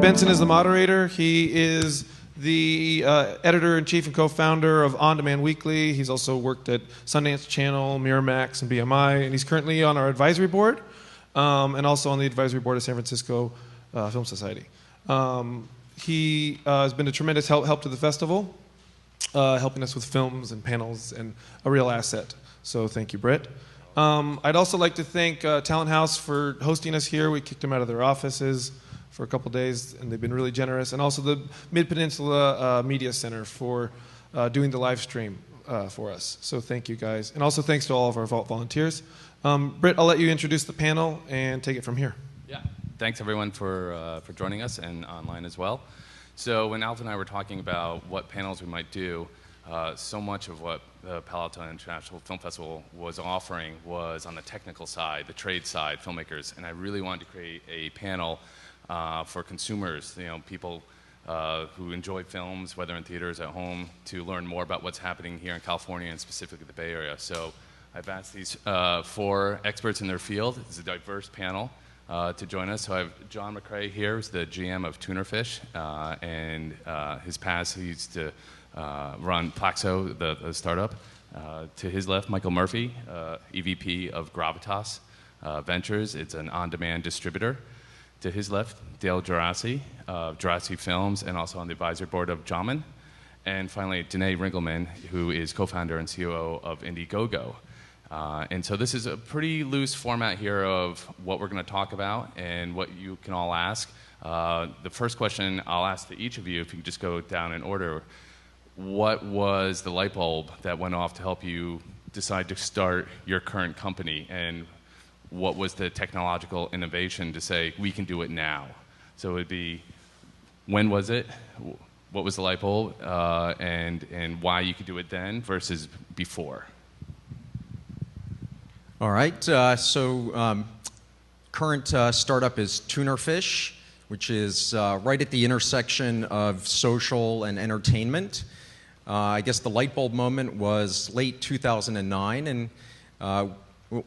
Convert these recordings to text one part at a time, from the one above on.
Bensen is the moderator. He is the editor-in-chief and co-founder of On Demand Weekly. He's also worked at Sundance Channel, Miramax, and BMI, and he's currently on our advisory board and also on the advisory board of San Francisco Film Society. He has been a tremendous help to the festival, helping us with films and panels, and a real asset. So thank you, Britt. I'd also like to thank Talent House for hosting us here. We kicked them out of their offices for a couple days, and they've been really generous. And also the Mid-Peninsula Media Center for doing the live stream for us. So thank you, guys. And also thanks to all of our volunteers. Britt, I'll let you introduce the panel and take it from here. Yeah, thanks everyone for joining us and online as well. So when Alf and I were talking about what panels we might do, so much of what the Palo Alto International Film Festival was offering was on the technical side, the trade side, filmmakers, and I really wanted to create a panel for consumers, people who enjoy films, whether in theaters, at home, to learn more about what's happening here in California and specifically the Bay Area. So I've asked these 4 experts in their field. It's a diverse panel to join us. So I have John McCrae here, who's the GM of Tunerfish, and his past, he used to run Plaxo, the startup. To his left, Michael Murphy, EVP of Gravitas Ventures. It's an on-demand distributor. To his left, Dale Gerasi of Gerasi Films and also on the advisory board of Jamin. And finally, Danae Ringelman, who is co-founder and COO of Indiegogo. And so this is a pretty loose format here of what we're going to talk about and what you can all ask. The first question I'll ask to each of you, if you could just go down in order, what was the light bulb that went off to help you decide to start your current company? And what was the technological innovation to say, we can do it now? So it would be, when was it? What was the light bulb? And why you could do it then versus before? All right. Current startup is Tunerfish, which is right at the intersection of social and entertainment. I guess the light bulb moment was late 2009, and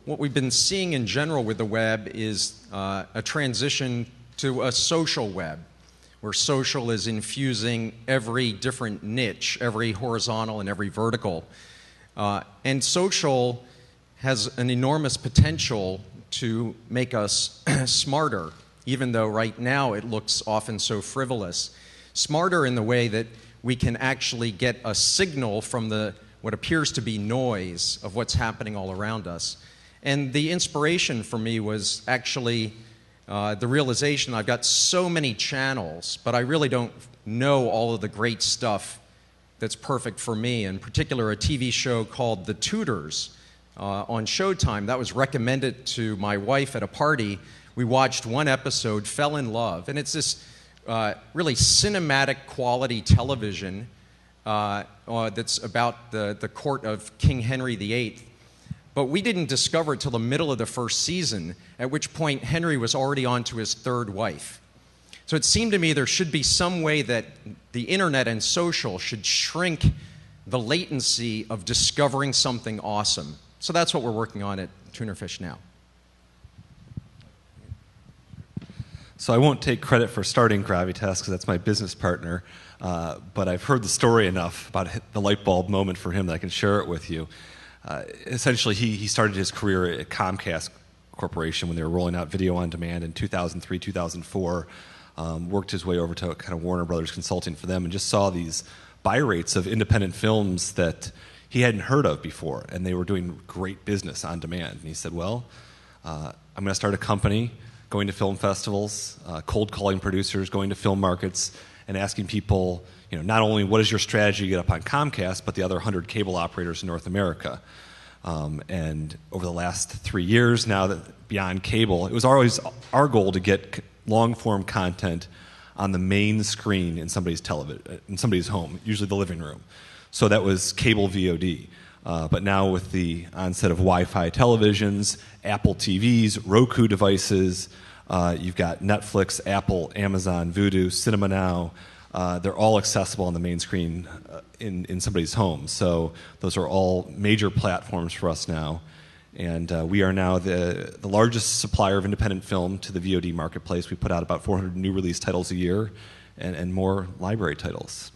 what we've been seeing in general with the web is a transition to a social web, where social is infusing every different niche, every horizontal and every vertical. And social has an enormous potential to make us smarter, even though right now it looks often so frivolous. Smarter in the way that we can actually get a signal from what appears to be noise of what's happening all around us. And the inspiration for me was actually the realization I've got so many channels, but I really don't know all of the great stuff that's perfect for me. In particular, a TV show called The Tudors on Showtime that was recommended to my wife at a party. We watched one episode, fell in love, and it's this really cinematic quality television that's about the court of King Henry VIII. But we didn't discover it till the middle of the first season, at which point Henry was already on to his 3rd wife. So it seemed to me there should be some way that the internet and social should shrink the latency of discovering something awesome. So that's what we're working on at Tunerfish now. So I won't take credit for starting Gravitas because that's my business partner, but I've heard the story enough about the light bulb moment for him that I can share it with you. Essentially, he started his career at Comcast Corporation when they were rolling out video on demand in 2003, 2004, worked his way over to kind of Warner Brothers Consulting for them and just saw these buy rates of independent films that he hadn't heard of before, and they were doing great business on demand. And he said, well, I'm going to start a company going to film festivals, cold calling producers, going to film markets, and asking people, not only what is your strategy to get up on Comcast, but the other 100 cable operators in North America. And over the last 3 years now, that beyond cable, it was always our goal to get long-form content on the main screen in somebody's in somebody's home, usually the living room. So that was cable VOD. But now with the onset of Wi-Fi televisions, Apple TVs, Roku devices, you've got Netflix, Apple, Amazon, Vudu, Cinema Now. They're all accessible on the main screen in somebody's home. So those are all major platforms for us now. And we are now the largest supplier of independent film to the VOD marketplace. We put out about 400 new release titles a year and more library titles.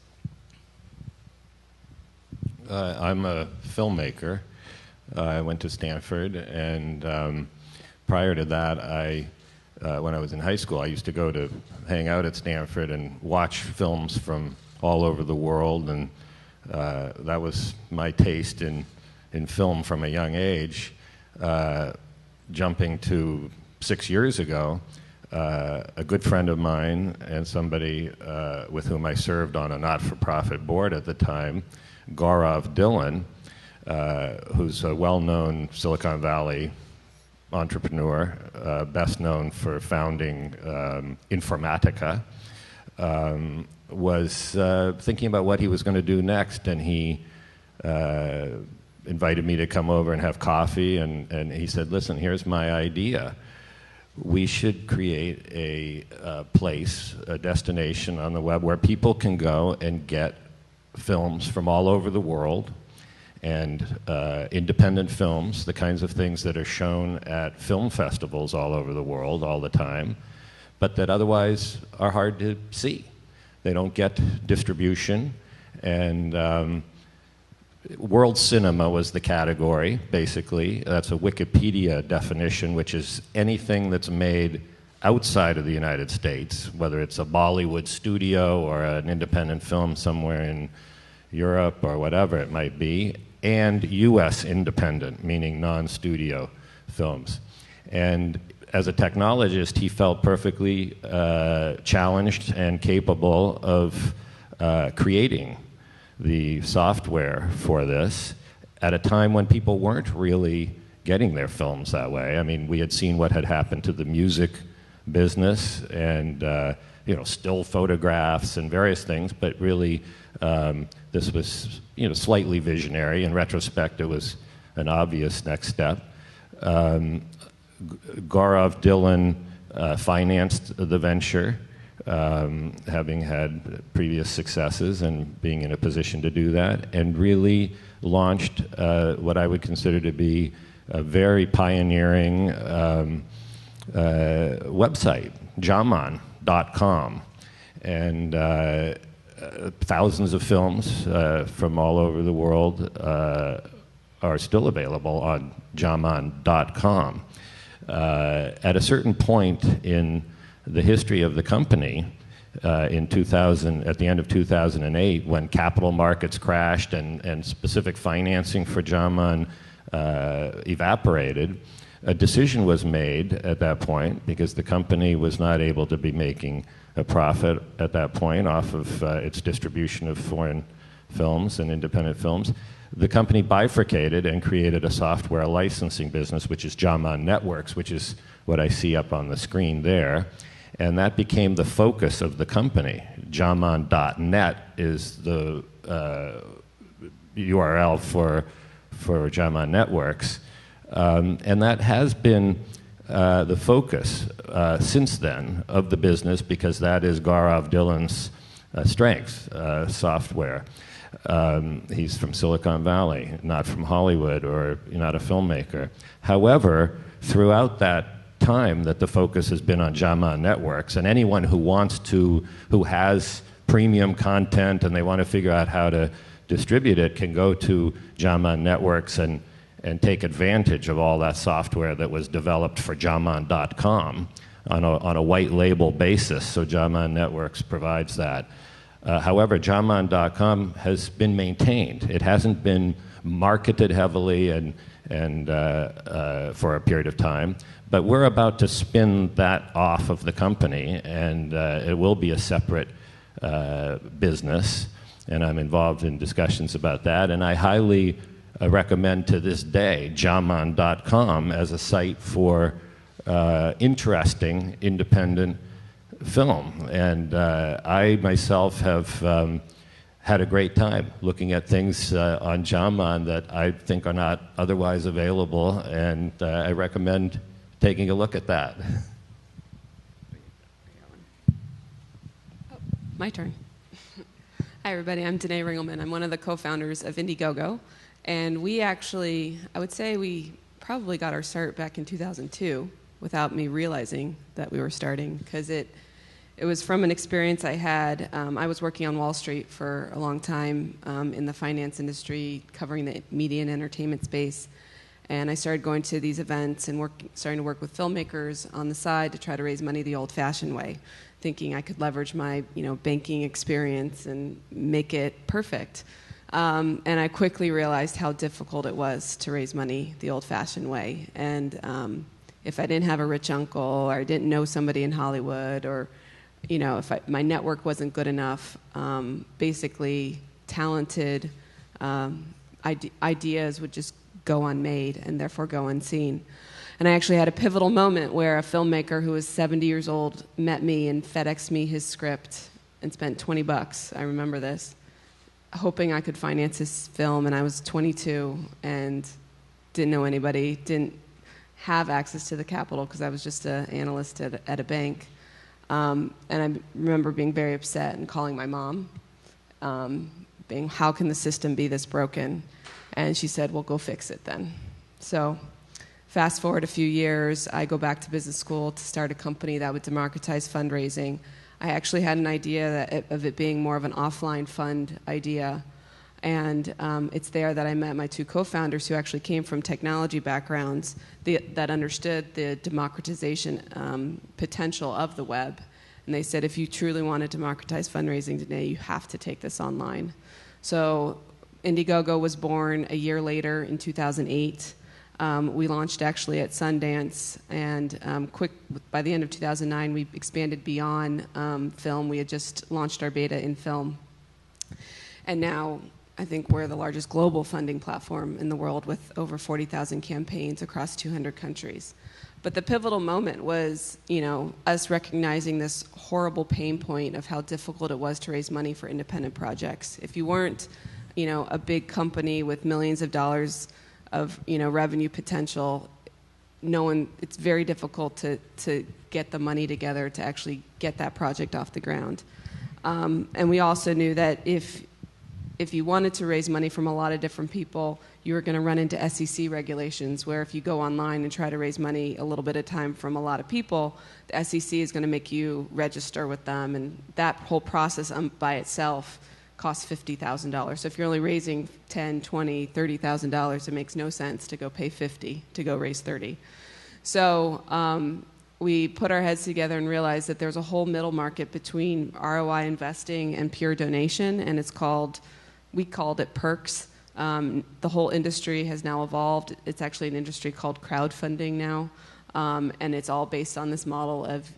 I'm a filmmaker. I went to Stanford, and prior to that, when I was in high school, I used to go to hang out at Stanford and watch films from all over the world, and that was my taste in film from a young age. Jumping to 6 years ago, a good friend of mine and somebody with whom I served on a not-for-profit board at the time, Gaurav Dhillon, who's a well-known Silicon Valley entrepreneur, best known for founding Informatica, was thinking about what he was going to do next, and he invited me to come over and have coffee, and he said, listen, here's my idea. We should create a place, a destination on the web where people can go and get films from all over the world, and independent films, the kinds of things that are shown at film festivals all over the world all the time, but that otherwise are hard to see. They don't get distribution, and world cinema was the category, basically. That's a Wikipedia definition, which is anything that's made outside of the United States, whether it's a Bollywood studio or an independent film somewhere in Europe or whatever it might be, and U.S. independent, meaning non-studio films. And as a technologist, he felt perfectly challenged and capable of creating the software for this at a time when people weren't really getting their films that way. I mean, we had seen what had happened to the music business and still photographs and various things, but really this was slightly visionary. In retrospect, it was an obvious next step. Gaurav Dhillon financed the venture, having had previous successes and being in a position to do that, and really launched what I would consider to be a very pioneering website, jaman.com. And thousands of films from all over the world are still available on jaman.com. At a certain point in the history of the company, in 2000, at the end of 2008, when capital markets crashed and specific financing for Jaman evaporated, a decision was made at that point, because the company was not able to be making a profit at that point off of its distribution of foreign films and independent films. The company bifurcated and created a software licensing business, which is Jaman Networks, which is what I see up on the screen there. And that became the focus of the company. Jaman.net is the URL for Jaman Networks. And that has been the focus since then of the business, because that is Gaurav Dhillon's strength, software. He's from Silicon Valley, not from Hollywood, or not a filmmaker. However, throughout that time that the focus has been on Jaman Networks, and anyone who has premium content and they want to figure out how to distribute it can go to Jaman Networks and take advantage of all that software that was developed for jaman.com on a white label basis. So Jaman Networks provides that. However, jaman.com has been maintained. It hasn't been marketed heavily and for a period of time, but we're about to spin that off of the company, and it will be a separate business, and I'm involved in discussions about that, and I highly recommend to this day jaman.com as a site for interesting independent film. And I myself have had a great time looking at things on Jaman that I think are not otherwise available, and I recommend taking a look at that. Oh, my turn. Hi, everybody. I'm Danae Ringelman. I'm one of the co-founders of Indiegogo. And we actually, I would say we probably got our start back in 2002 without me realizing that we were starting, because it was from an experience I had. I was working on Wall Street for a long time in the finance industry, covering the media and entertainment space. And I started going to these events and starting to work with filmmakers on the side to try to raise money the old-fashioned way, thinking I could leverage my banking experience and make it perfect. And I quickly realized how difficult it was to raise money the old-fashioned way. And if I didn't have a rich uncle, or I didn't know somebody in Hollywood, or if my network wasn't good enough, basically talented ideas would just go unmade and therefore go unseen. And I actually had a pivotal moment where a filmmaker who was 70 years old met me and FedExed me his script and spent $20. I remember this, hoping I could finance his film. And I was 22 and didn't know anybody, didn't have access to the capital because I was just an analyst at a bank. And I remember being very upset and calling my mom, being, how can the system be this broken? And she said, well, go fix it then. So fast forward a few years, I go back to business school to start a company that would democratize fundraising. I actually had an idea of it being more of an offline fund idea. And it's there that I met my two co-founders who actually came from technology backgrounds that understood the democratization potential of the web. And they said, if you truly want to democratize fundraising today, you have to take this online. So Indiegogo was born a year later in 2008. We launched actually at Sundance, and by the end of 2009, we expanded beyond film. We had just launched our beta in film. And now I think we're the largest global funding platform in the world with over 40,000 campaigns across 200 countries. But the pivotal moment was, us recognizing this horrible pain point of how difficult it was to raise money for independent projects. If you weren't, a big company with millions of dollars of, revenue potential, it's very difficult to get the money together to actually get that project off the ground. And we also knew that if you wanted to raise money from a lot of different people, you were going to run into SEC regulations where if you go online and try to raise money a little bit at a time from a lot of people, the SEC is going to make you register with them, and that whole process by itself costs $50,000. So if you're only raising $10,000, $20,000, $30,000, it makes no sense to go pay $50,000 to go raise $30,000. So we put our heads together and realized that there's a whole middle market between ROI investing and pure donation, and we called it perks. The whole industry has now evolved. It's actually an industry called crowdfunding now, and it's all based on this model of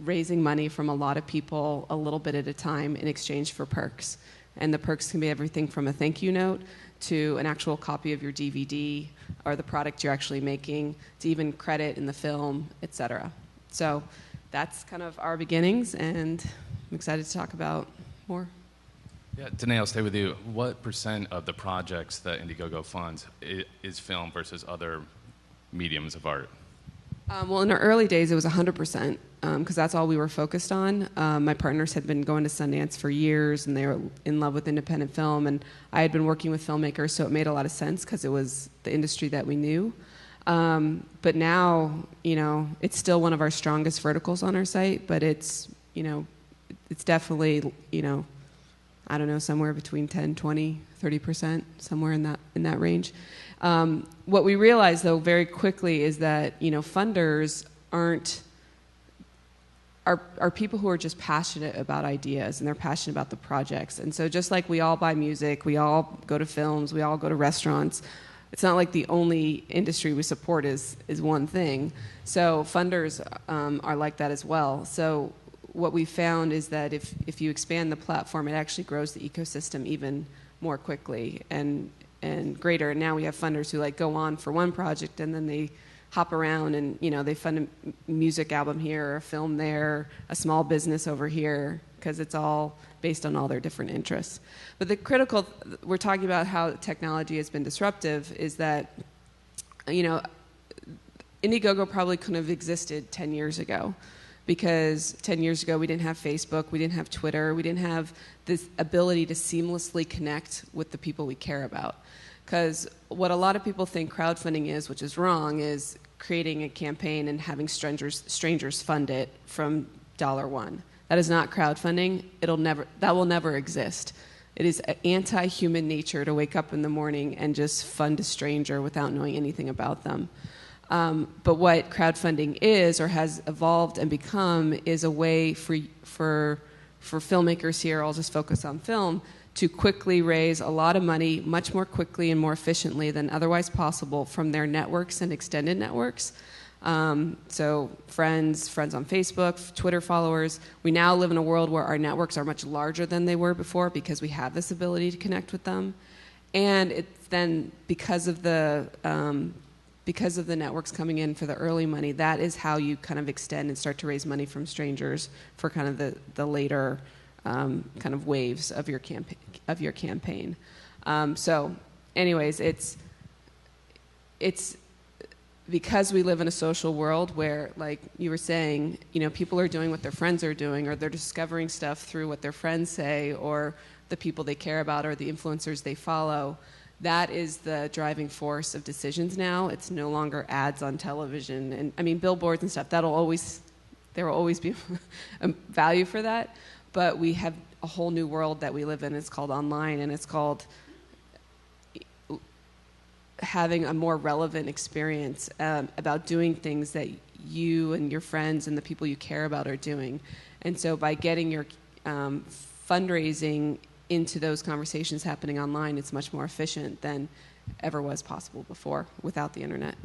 raising money from a lot of people a little bit at a time in exchange for perks. And the perks can be everything from a thank you note to an actual copy of your DVD or the product you're actually making, to even credit in the film, etc. So that's kind of our beginnings, and I'm excited to talk about more. Yeah, Danae, I'll stay with you. What % of the projects that Indiegogo funds is film versus other mediums of art? Well, in our early days, it was 100%, because that's all we were focused on. My partners had been going to Sundance for years, and they were in love with independent film, and I had been working with filmmakers, so it made a lot of sense because it was the industry that we knew. But now, it's still one of our strongest verticals on our site, but it's definitely, I don't know, somewhere between 10, 20, 30%, somewhere in that range. What we realized, though, very quickly is that, funders are people who are just passionate about ideas, and they're passionate about the projects. And so just like we all buy music, we all go to films, we all go to restaurants, it's not like the only industry we support is one thing. So funders are like that as well. So what we found is that if you expand the platform, it actually grows the ecosystem even more quickly and greater. And now we have funders who go on for one project, and then they hop around and they fund a music album here, a film there, a small business over here, because it's all based on all their different interests. But we're talking about how technology has been disruptive, is that Indiegogo probably couldn't have existed 10 years ago. Because 10 years ago, we didn't have Facebook, we didn't have Twitter, we didn't have this ability to seamlessly connect with the people we care about. Because what a lot of people think crowdfunding is, which is wrong, is creating a campaign and having strangers fund it from $1. That is not crowdfunding. That will never exist. It is anti-human nature to wake up in the morning and just fund a stranger without knowing anything about them. But what crowdfunding is, or has evolved and become, is a way for filmmakers here, I'll just focus on film, to quickly raise a lot of money, much more quickly and more efficiently than otherwise possible from their networks and extended networks. So friends on Facebook, Twitter followers. We now live in a world where our networks are much larger than they were before because we have this ability to connect with them. And it's then because of the networks coming in for the early money, that is how you kind of extend and start to raise money from strangers for kind of the later kind of waves of your campaign. So anyways, it's because we live in a social world where, like you were saying, people are doing what their friends are doing, or they're discovering stuff through what their friends say, or the people they care about, or the influencers they follow. That is the driving force of decisions now. It's no longer ads on television. And I mean, billboards and stuff, there will always be a value for that. But we have a whole new world that we live in. It's called online, and it's called having a more relevant experience about doing things that you and your friends and the people you care about are doing. And so by getting your fundraising into those conversations happening online, it's much more efficient than ever was possible before without the internet.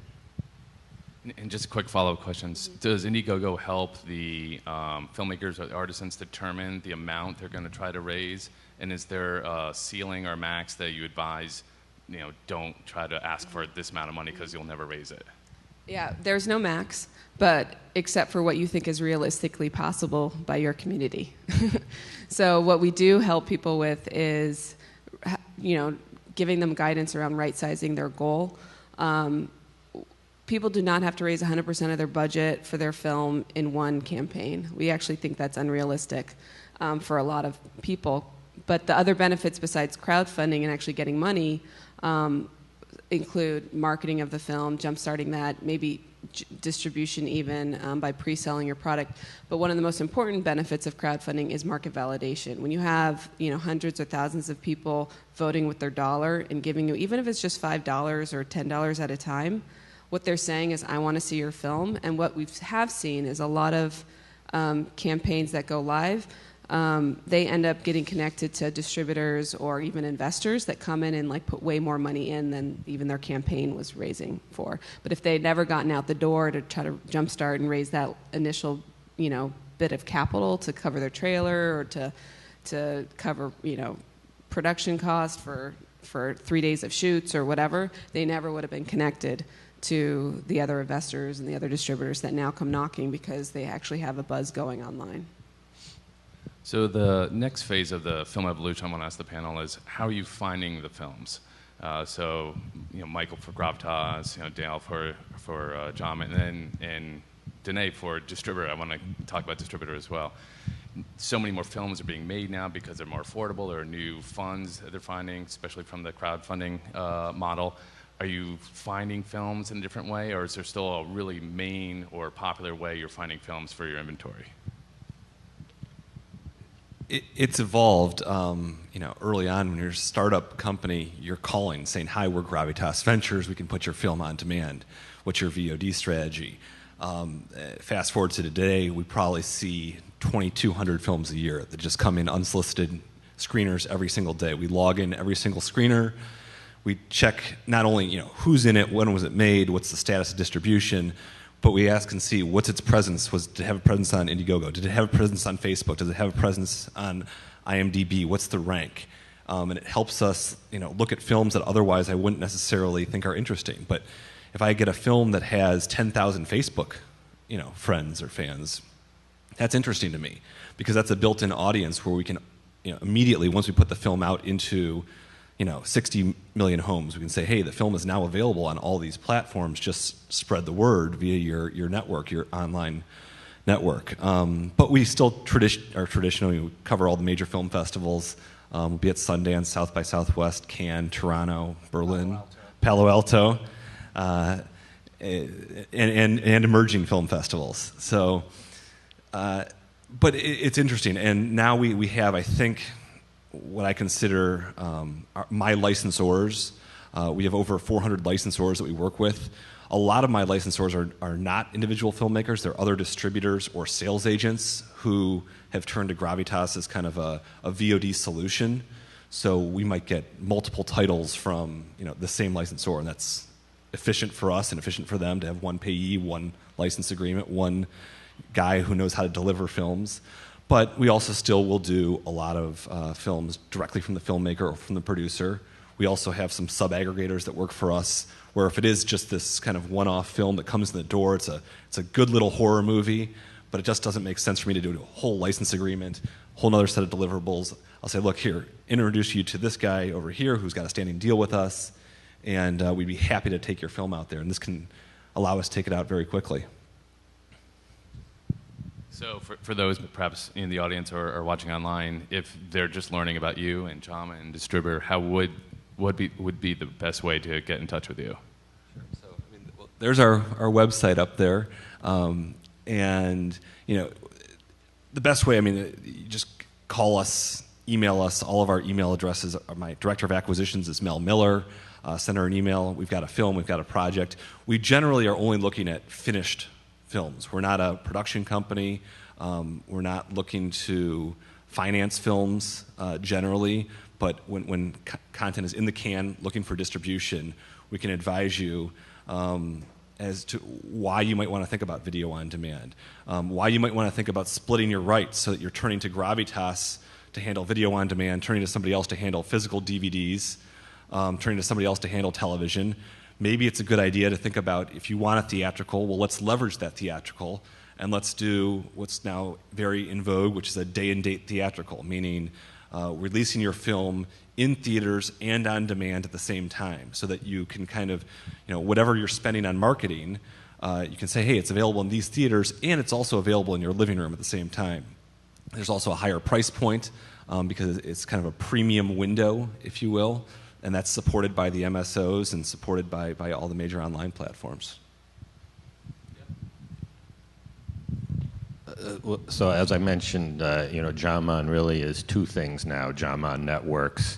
And just quick follow-up questions. Does Indiegogo help the filmmakers or the artisans determine the amount they're going to try to raise? And is there a ceiling or max that you advise, don't try to ask for this amount of money because you'll never raise it? Yeah, there's no max, but except for what you think is realistically possible by your community. So what we do help people with is, giving them guidance around right-sizing their goal. People do not have to raise 100% of their budget for their film in one campaign. We actually think that's unrealistic for a lot of people. But the other benefits besides crowdfunding and actually getting money include marketing of the film, jump-starting that, maybe distribution even by pre-selling your product. But one of the most important benefits of crowdfunding is market validation. When you have hundreds or thousands of people voting with their dollar and giving you, even if it's just $5 or $10 at a time, what they're saying is, I want to see your film. And what we have seen is a lot of campaigns that go live, they end up getting connected to distributors or even investors that come in and put way more money in than even their campaign was raising for. But if they'd never gotten out the door to try to jumpstart and raise that initial, bit of capital to cover their trailer or to cover, production costs for 3 days of shoots or whatever, they never would have been connected to the other investors and the other distributors that now come knocking because they actually have a buzz going online. So the next phase of the film evolution I want to ask the panel is, how are you finding the films? So, Michael for Gravitas, Dale for John, and Danae for distributor. I want to talk about distributor as well. So many more films are being made now because they're more affordable. There are new funds that they're finding, especially from the crowdfunding model. Are you finding films in a different way, or is there still a really main or popular way you're finding films for your inventory? It's evolved. Early on when you're a startup company, you're calling saying, "Hi, we're Gravitas Ventures. We can put your film on demand. What's your VOD strategy?" Fast forward to today, we probably see 2,200 films a year that just come in unsolicited screeners every single day. We log in every single screener. We check not only who's in it, when was it made, what's the status of distribution, but we ask and see what's its presence. Did it have a presence on Indiegogo? Did it have a presence on Facebook? Does it have a presence on IMDb? What's the rank? And it helps us look at films that otherwise I wouldn't necessarily think are interesting. But if I get a film that has 10,000 Facebook friends or fans, that's interesting to me because that's a built-in audience where we can immediately, once we put the film out into 60 million homes, we can say, hey, the film is now available on all these platforms. Just spread the word via your network, your online network. But we still traditionally cover all the major film festivals. We'll be at Sundance, South by Southwest, Cannes, Toronto, Berlin, Palo Alto, and emerging film festivals. So, but it's interesting. And now we have, I think, what I consider my licensors. We have over 400 licensors that we work with. A lot of my licensors are not individual filmmakers. They're other distributors or sales agents who have turned to Gravitas as kind of a VOD solution. So we might get multiple titles from the same licensor, and that's efficient for us and efficient for them to have one payee, one license agreement, one guy who knows how to deliver films. But we also still will do a lot of films directly from the filmmaker or from the producer. We also have some sub-aggregators that work for us, where if it is just this kind of one-off film that comes in the door, it's a good little horror movie, but it just doesn't make sense for me to do a whole license agreement, a whole other set of deliverables. I'll say, look, here, introduce you to this guy over here who's got a standing deal with us, and we'd be happy to take your film out there. And this can allow us to take it out very quickly. So for those perhaps in the audience or watching online, if they're just learning about you and Jama and Distributor, how would be the best way to get in touch with you? Sure. So there's our website up there, and the best way. You just call us, email us. All of our email addresses. My director of acquisitions is Mel Miller. Send her an email. We've got a film. We've got a project. We generally are only looking at finished films. We're not a production company. We're not looking to finance films generally. But when content is in the can, looking for distribution, we can advise you as to why you might want to think about video on demand, why you might want to think about splitting your rights so that you're turning to Gravitas to handle video on demand, turning to somebody else to handle physical DVDs, turning to somebody else to handle television. Maybe it's a good idea to think about, if you want a theatrical, well, let's leverage that theatrical, and let's do what's now very in vogue, which is a day-and-date theatrical, meaning releasing your film in theaters and on demand at the same time, so that you can kind of, whatever you're spending on marketing, you can say, hey, it's available in these theaters, and it's also available in your living room at the same time. There's also a higher price point because it's kind of a premium window, if you will, and that's supported by the MSOs and supported by all the major online platforms. So as I mentioned, Jaman really is two things now, Jaman Networks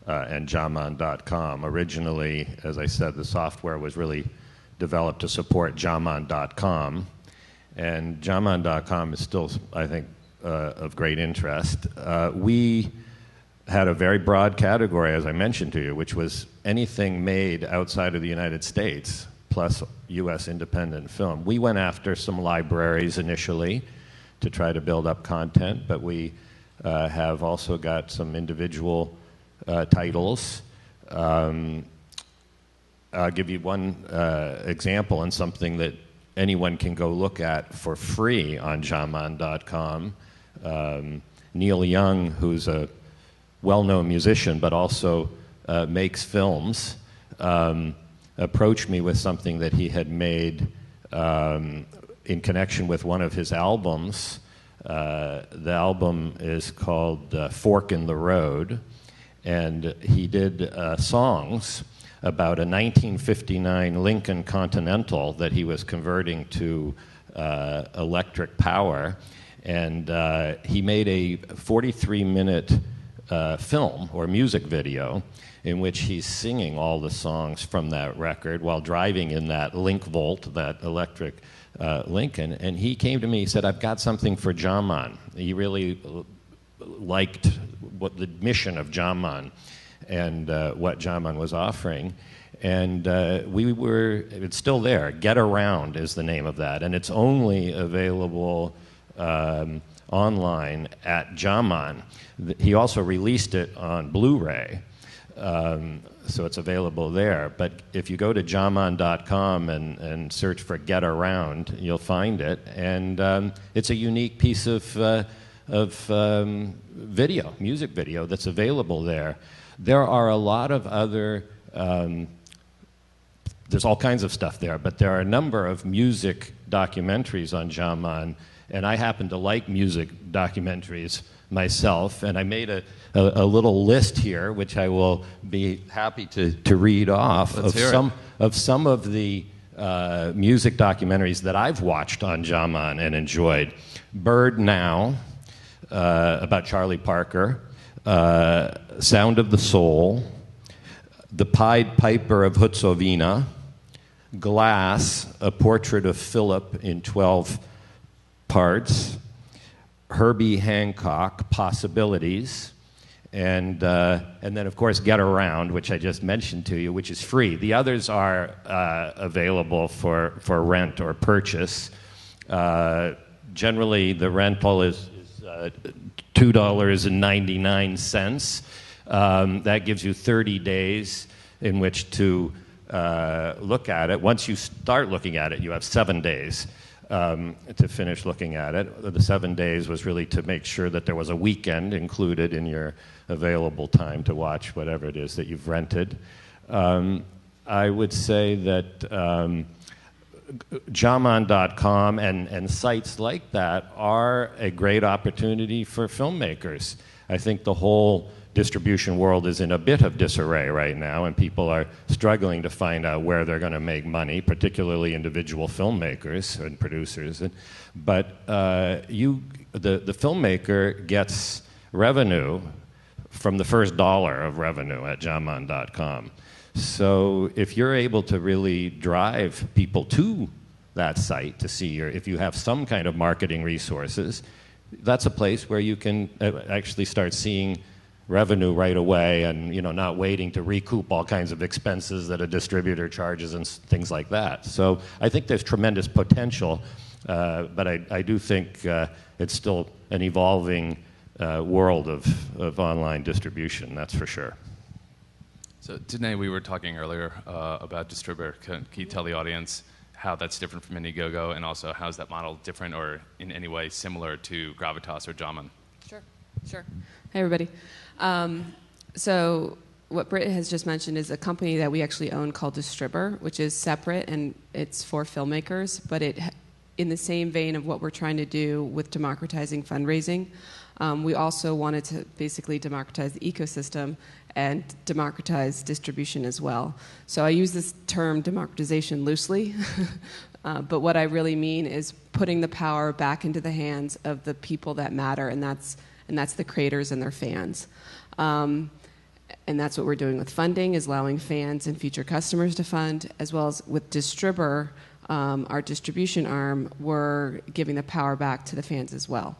and Jaman.com. Originally, as I said, the software was really developed to support Jaman.com, and Jaman.com is still, I think, of great interest. We had a very broad category, as I mentioned to you, which was anything made outside of the United States, plus U.S. independent film. We went after some libraries initially to try to build up content, but we have also got some individual titles. I'll give you one example and something that anyone can go look at for free on Jaman.com. Neil Young, who's a well-known musician but also makes films, approached me with something that he had made in connection with one of his albums. The album is called Fork in the Road, and he did songs about a 1959 Lincoln Continental that he was converting to electric power, and he made a 43-minute film or music video in which he's singing all the songs from that record while driving in that Link Volt, that electric Lincoln. And he came to me, he said, I've got something for Jaman. He really liked what the mission of Jaman and what Jaman was offering. And it's still there. Get Around is the name of that. And it's only available online at Jaman. He also released it on Blu-ray, so it's available there. But if you go to Jaman.com and search for Get Around, you'll find it. And it's a unique piece of video, music video, that's available there. There are a lot of other, there's all kinds of stuff there, but there are a number of music documentaries on Jaman, and I happen to like music documentaries myself, and I made a little list here, which I will be happy to read off of some of the music documentaries that I've watched on Jaman and enjoyed. Bird Now, about Charlie Parker, Sound of the Soul, The Pied Piper of Hutsovina, Glass, a portrait of Philip in 12 parts, Herbie Hancock, Possibilities, and then, of course, Get Around, which I just mentioned to you, which is free. The others are available for rent or purchase. Generally, the rental is $2.99. That gives you 30 days in which to look at it. Once you start looking at it, you have 7 days to finish looking at it. The 7 days was really to make sure that there was a weekend included in your available time to watch whatever it is that you've rented. I would say that Jaman.com and sites like that are a great opportunity for filmmakers. I think the whole distribution world is in a bit of disarray right now, and people are struggling to find out where they're going to make money, particularly individual filmmakers and producers. But the filmmaker gets revenue from the first dollar of revenue at Jaman.com. So if you're able to really drive people to that site to see if you have some kind of marketing resources, that's a place where you can actually start seeing revenue right away, and not waiting to recoup all kinds of expenses that a distributor charges and things like that. So I think there's tremendous potential, but I do think it's still an evolving world of online distribution, that's for sure. So today we were talking earlier about distributor. Can you tell the audience how that's different from Indiegogo, and also how is that model different or in any way similar to Gravitas or Jaman? Sure. Hey, everybody. So what Britt has just mentioned is a company that we actually own called Distribber, which is separate, and it's for filmmakers, but in the same vein of what we're trying to do with democratizing fundraising. We also wanted to basically democratize the ecosystem and democratize distribution as well. So I use this term democratization loosely, but what I really mean is putting the power back into the hands of the people that matter, and that's the creators and their fans. And that's what we're doing with funding, is allowing fans and future customers to fund, as well as with Distribber, our distribution arm, we're giving the power back to the fans as well.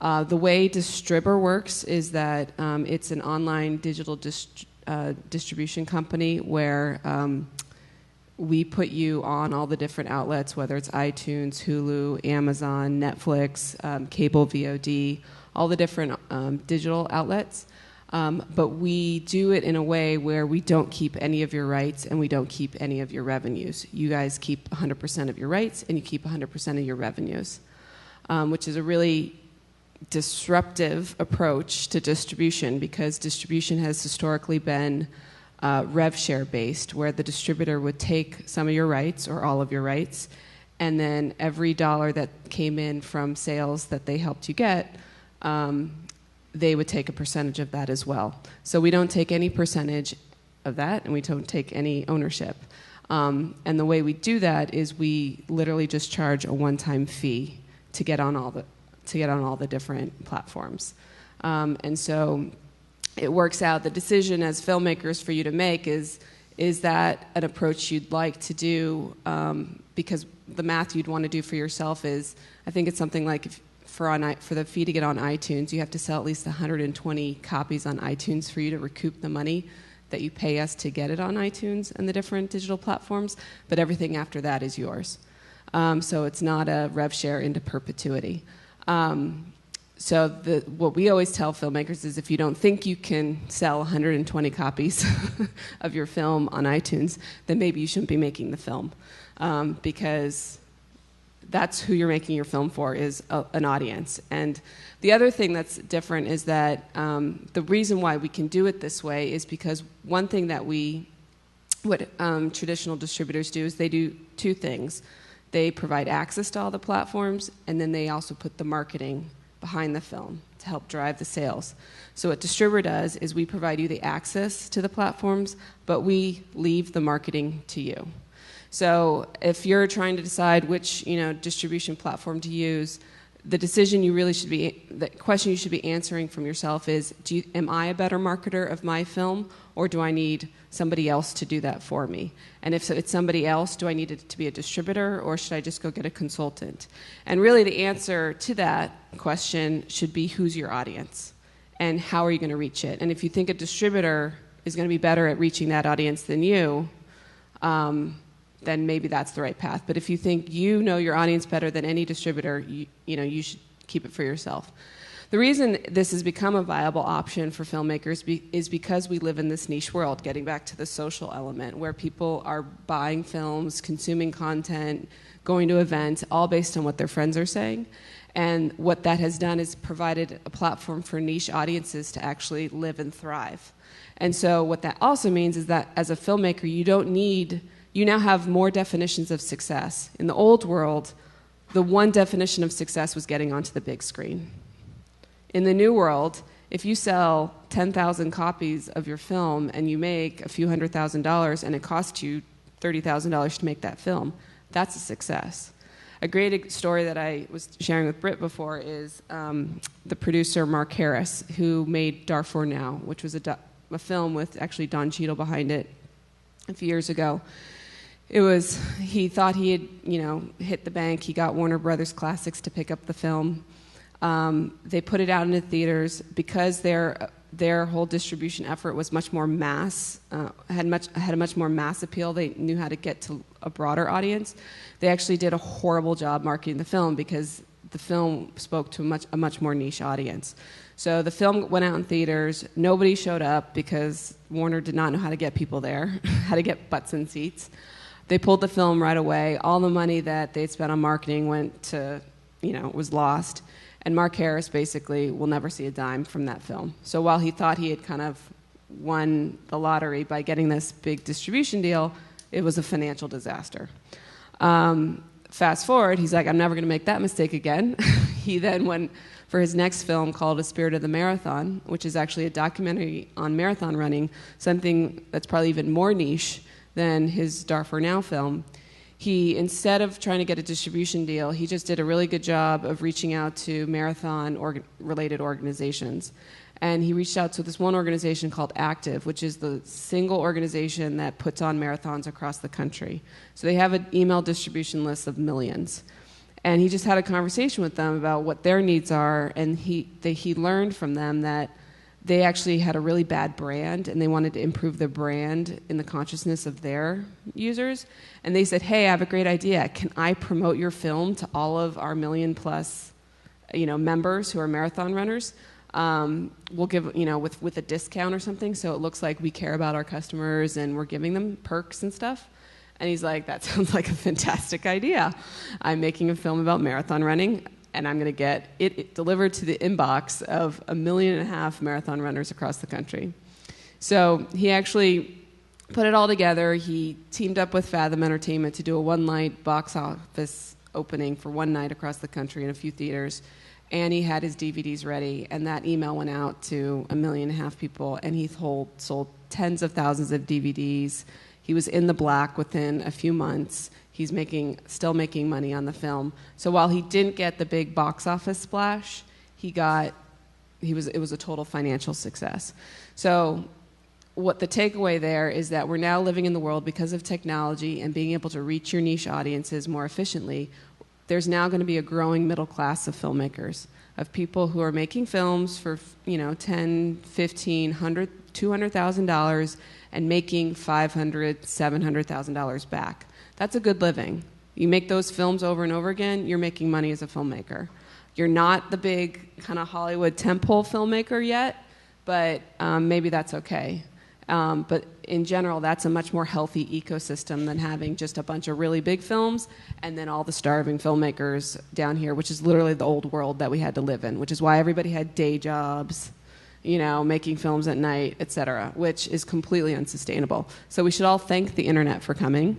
The way Distribber works is that it's an online digital distribution company where we put you on all the different outlets, whether it's iTunes, Hulu, Amazon, Netflix, cable VOD, all the different digital outlets. But we do it in a way where we don't keep any of your rights and we don't keep any of your revenues. You guys keep 100% of your rights and you keep 100% of your revenues, which is a really disruptive approach to distribution, because distribution has historically been rev share based, where the distributor would take some of your rights or all of your rights, and then every dollar that came in from sales that they helped you get, they would take a percentage of that as well. So we don't take any percentage of that, and we don't take any ownership. And the way we do that is we literally just charge a one-time fee to get on all the different platforms. And so it works out. The decision as filmmakers for you to make is that an approach you'd like to do, because the math you'd want to do for yourself is, I think it's something like for the fee to get on iTunes, you have to sell at least 120 copies on iTunes for you to recoup the money that you pay us to get it on iTunes and the different digital platforms, but everything after that is yours. So it's not a rev share into perpetuity. So what we always tell filmmakers is, if you don't think you can sell 120 copies of your film on iTunes, then maybe you shouldn't be making the film, because that's who you're making your film for, is an audience. And the other thing that's different is that the reason why we can do it this way is because one thing that what traditional distributors do is they do two things. They provide access to all the platforms, and then they also put the marketing behind the film to help drive the sales. So what Distributor does is we provide you the access to the platforms, but we leave the marketing to you. So if you're trying to decide which distribution platform to use, the question you should be answering from yourself is, am I a better marketer of my film, or do I need somebody else to do that for me? And if it's somebody else, do I need it to be a distributor, or should I just go get a consultant? And really the answer to that question should be, who's your audience? And how are you going to reach it? And if you think a distributor is going to be better at reaching that audience than you, then maybe that's the right path. But if you think you know your audience better than any distributor, you should keep it for yourself. The reason this has become a viable option for filmmakers is because we live in this niche world, getting back to the social element, where people are buying films, consuming content, going to events, all based on what their friends are saying. And what that has done is provided a platform for niche audiences to actually live and thrive. And so what that also means is that as a filmmaker, you now have more definitions of success. In the old world, the one definition of success was getting onto the big screen. In the new world, if you sell 10,000 copies of your film and you make a few $100,000 and it costs you $30,000 to make that film, that's a success. A great story that I was sharing with Britt before is the producer Mark Harris, who made Darfur Now, which was a film with actually Don Cheadle behind it a few years ago. He thought he had, hit the bank. He got Warner Brothers Classics to pick up the film. They put it out into theaters because their whole distribution effort was much more mass, had a much more mass appeal. They knew how to get to a broader audience. They actually did a horrible job marketing the film because the film spoke to a much more niche audience. So the film went out in theaters. Nobody showed up because Warner did not know how to get people there, how to get butts in seats. They pulled the film right away. All the money that they'd spent on marketing was lost. And Mark Harris basically will never see a dime from that film. So while he thought he had kind of won the lottery by getting this big distribution deal, it was a financial disaster. Fast forward, he's like, I'm never going to make that mistake again. He then went for his next film called A Spirit of the Marathon, which is actually a documentary on marathon running, something that's probably even more niche than his Darfur Now film. He, instead of trying to get a distribution deal, he just did a really good job of reaching out to marathon-related organizations. And he reached out to this one organization called Active, which is the single organization that puts on marathons across the country. So they have an email distribution list of millions. And he just had a conversation with them about what their needs are, and he learned from them that they actually had a really bad brand, and they wanted to improve their brand in the consciousness of their users. And they said, hey, I have a great idea. Can I promote your film to all of our million-plus members who are marathon runners? We'll give, with a discount or something, so it looks like we care about our customers and we're giving them perks and stuff. And he's like, that sounds like a fantastic idea. I'm making a film about marathon running, and I'm going to get it delivered to the inbox of 1.5 million marathon runners across the country. So he actually put it all together. He teamed up with Fathom Entertainment to do a one-night box office opening for one night across the country in a few theaters. And he had his DVDs ready, and that email went out to 1.5 million people, and he sold tens of thousands of DVDs. He was in the black within a few months. He's still making money on the film. So while he didn't get the big box office splash, it was a total financial success. So what the takeaway there is that we're now living in the world because of technology and being able to reach your niche audiences more efficiently. There's now going to be a growing middle class of filmmakers, of people who are making films for $10,000, $15,000, $100,000, $200,000 and making $500,000, $700,000 back. That's a good living. You make those films over and over again, you're making money as a filmmaker. You're not the big kind of Hollywood tentpole filmmaker yet, but maybe that's okay. But in general, that's a much more healthy ecosystem than having just a bunch of really big films and then all the starving filmmakers down here, which is literally the old world that we had to live in, which is why everybody had day jobs, making films at night, et cetera, which is completely unsustainable. So we should all thank the internet for coming,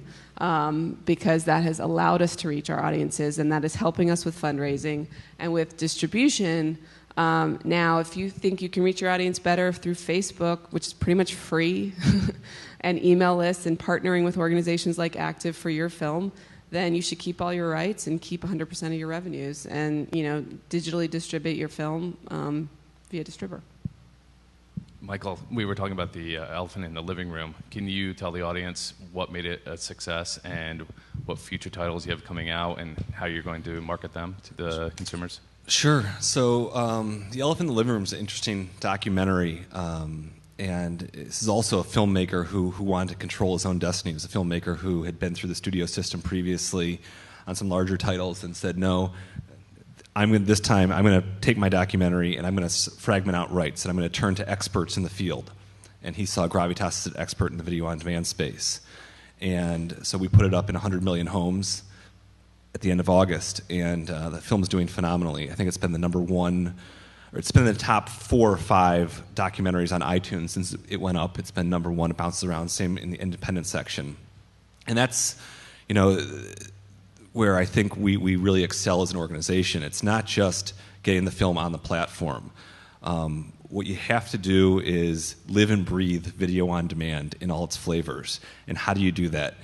because that has allowed us to reach our audiences, and that is helping us with fundraising and with distribution. Now, if you think you can reach your audience better through Facebook, which is pretty much free, and email lists and partnering with organizations like Active for your film, then you should keep all your rights and keep 100% of your revenues, and digitally distribute your film via distributor. Michael, we were talking about the elephant in the living room. Can you tell the audience what made it a success and what future titles you have coming out and how you're going to market them to the consumers? Sure. So The Elephant in the Living Room is an interesting documentary, and this is also a filmmaker who wanted to control his own destiny. He was a filmmaker who had been through the studio system previously on some larger titles and said, no, this time I'm going to take my documentary and I'm going to fragment out rights and I'm going to turn to experts in the field. And he saw Gravitas as an expert in the video-on-demand space. And so we put it up in 100 million homes at the end of August, and the film's doing phenomenally. I think it's been the number one, or it's been in the top 4 or 5 documentaries on iTunes since it went up. It's been number one. It bounces around, same in the independent section. And that's, where I think we really excel as an organization. It's not just getting the film on the platform. What you have to do is live and breathe video on demand in all its flavors. And how do you do that?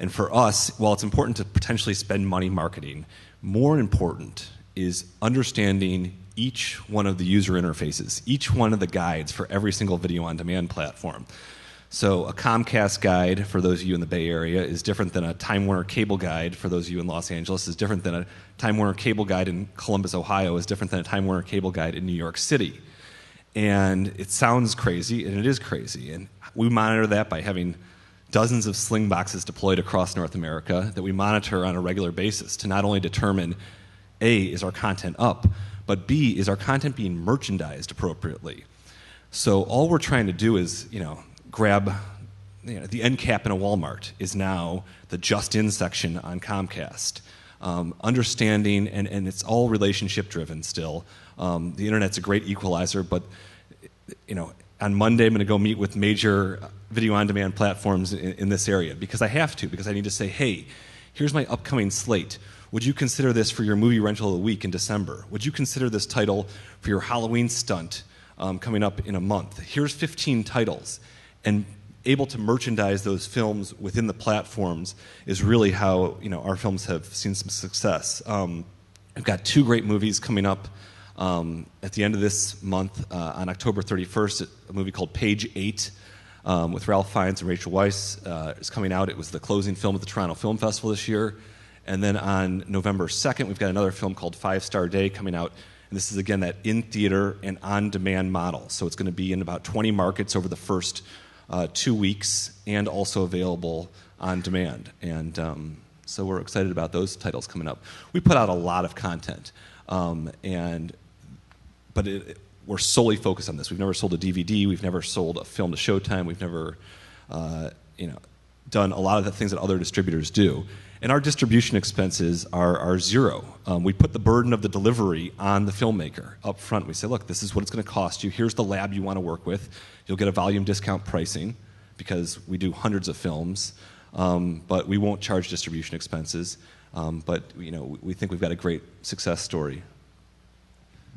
And for us, while it's important to potentially spend money marketing, more important is understanding each one of the user interfaces, each one of the guides for every single video on demand platform. So a Comcast guide, for those of you in the Bay Area, is different than a Time Warner cable guide, for those of you in Los Angeles, is different than a Time Warner cable guide in Columbus, Ohio, is different than a Time Warner cable guide in New York City. And it sounds crazy, and it is crazy. And we monitor that by having dozens of sling boxes deployed across North America that we monitor on a regular basis to not only determine, A, is our content up, but B, is our content being merchandised appropriately? So all we're trying to do is, grab the end cap in a Walmart is now the just-in section on Comcast. Understanding, and it's all relationship-driven still. The Internet's a great equalizer, but on Monday I'm going to go meet with major video-on-demand platforms in this area because I have to, because I need to say, hey, here's my upcoming slate. Would you consider this for your movie rental of the week in December? Would you consider this title for your Halloween stunt coming up in a month? Here's 15 titles. And able to merchandise those films within the platforms is really how our films have seen some success. I've got 2 great movies coming up at the end of this month on October 31st. A movie called Page 8 with Ralph Fiennes and Rachel Weisz is coming out. It was the closing film at the Toronto Film Festival this year. And then on November 2nd, we've got another film called 5 Star Day coming out. And this is, again, that in-theater and on-demand model. So it's going to be in about 20 markets over the first 2 weeks, and also available on demand. And so we're excited about those titles coming up. We put out a lot of content, but we're solely focused on this. We've never sold a DVD. We've never sold a film to Showtime. We've never done a lot of the things that other distributors do. And our distribution expenses are zero. We put the burden of the delivery on the filmmaker up front. We say, look, this is what it's going to cost you. Here's the lab you want to work with. You'll get a volume discount pricing because we do hundreds of films, but we won't charge distribution expenses. But we think we've got a great success story.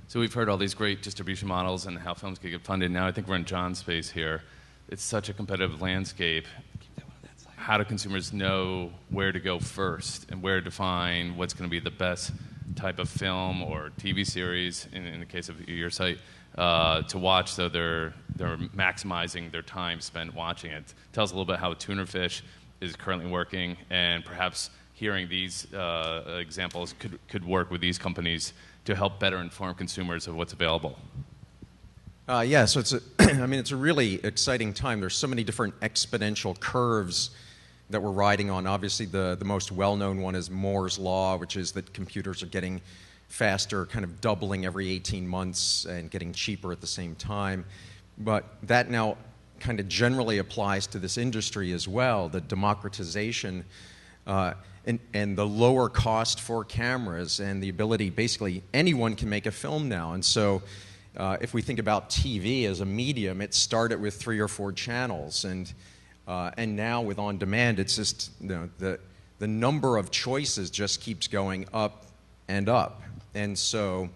So we've heard all these great distribution models and how films can get funded. Now I think we're in John's space here. It's such a competitive landscape. How do consumers know where to go first and where to find what's going to be the best type of film or TV series, in the case of your site, to watch so they're maximizing their time spent watching it? Tell us a little bit how Tunerfish is currently working, and perhaps hearing these examples could work with these companies to help better inform consumers of what's available. Yeah, so it's a really exciting time. There's so many different exponential curves that we're riding on. Obviously, the most well-known one is Moore's Law, which is that computers are getting faster, kind of doubling every 18 months and getting cheaper at the same time. But that now kind of generally applies to this industry as well, the democratization and the lower cost for cameras and the ability, basically, anyone can make a film now. And so if we think about TV as a medium, it started with 3 or 4 channels, and now with on demand, it's just the number of choices just keeps going up and up. And so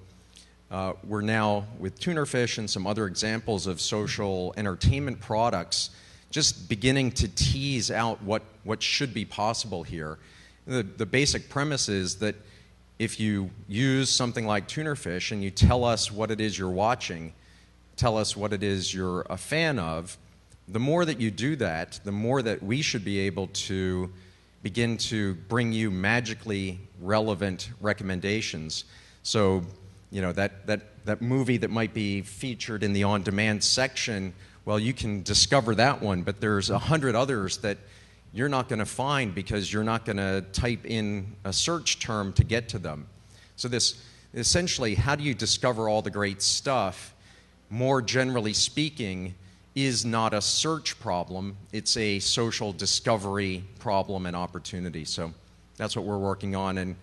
we're now, with Tunerfish and some other examples of social entertainment products, just beginning to tease out what should be possible here. The basic premise is that if you use something like Tunerfish and you tell us what it is you're watching, tell us what it is you're a fan of, the more that you do that, the more that we should be able to begin to bring you magically relevant recommendations. So, you know, that movie that might be featured in the on-demand section, well, you can discover that one, but there's 100 others that you're not going to find because you're not going to type in a search term to get to them. So this, essentially, how do you discover all the great stuff? More generally speaking, is not a search problem. It's a social discovery problem and opportunity. So that's what we're working on. And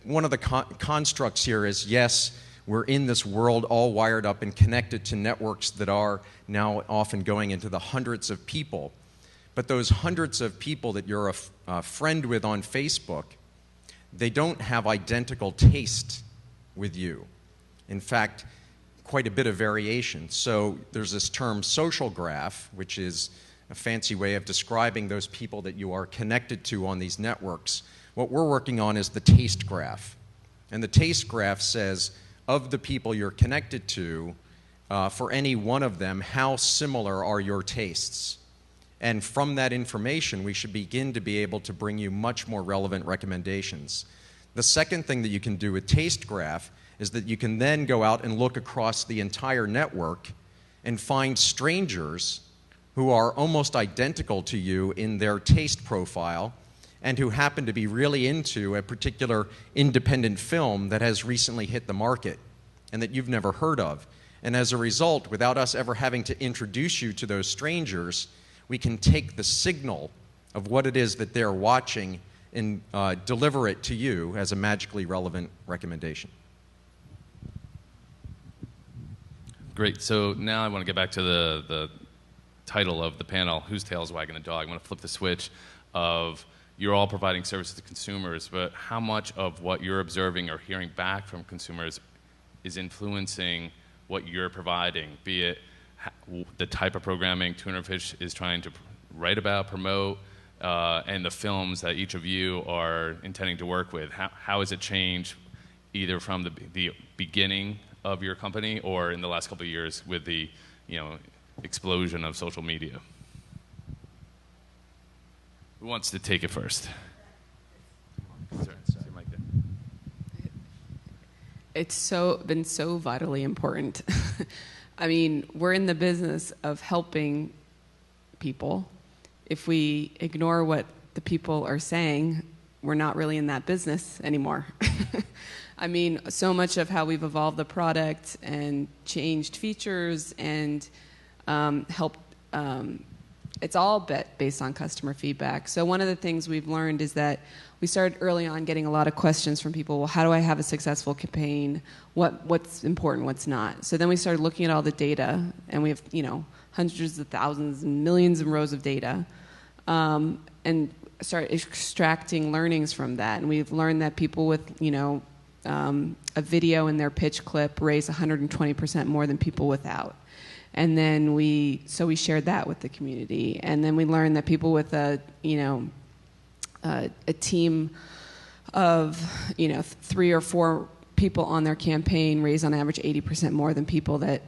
one of the constructs here is, yes, we're in this world all wired up and connected to networks that are now often going into the hundreds of people. But those hundreds of people that you're a friend with on Facebook, they don't have identical taste with you. In fact, quite a bit of variation. So there's this term social graph, which is a fancy way of describing those people that you are connected to on these networks. What we're working on is the taste graph. And the taste graph says, of the people you're connected to, for any one of them, how similar are your tastes? And from that information, we should begin to be able to bring you much more relevant recommendations. The second thing that you can do with Taste Graph is that you can then go out and look across the entire network and find strangers who are almost identical to you in their taste profile and who happen to be really into a particular independent film that has recently hit the market and that you've never heard of. And as a result, without us ever having to introduce you to those strangers, we can take the signal of what it is that they're watching and deliver it to you as a magically relevant recommendation. Great. So now I want to get back to the title of the panel, Whose Tail's Wagging the Dog? I want to flip the switch of you're all providing services to consumers, but how much of what you're observing or hearing back from consumers is influencing what you're providing, be it the type of programming Tunerfish is trying to write about, promote, and the films that each of you are intending to work with. How has it changed either from the beginning of your company or in the last couple of years with the explosion of social media? Who wants to take it first? It's been so vitally important. I mean, we're in the business of helping people. If we ignore what the people are saying, we're not really in that business anymore. I mean, so much of how we've evolved the product and changed features and helped, it's all based on customer feedback. So one of the things we've learned is that we started early on getting a lot of questions from people. Well, how do I have a successful campaign? What's important? What's not? So then we started looking at all the data, and we have hundreds of thousands and millions of rows of data, and start extracting learnings from that. And we've learned that people with a video in their pitch clip raise 120% more than people without. And then we shared that with the community. And then we learned that people with a team of 3 or 4 people on their campaign raise on average 80% more than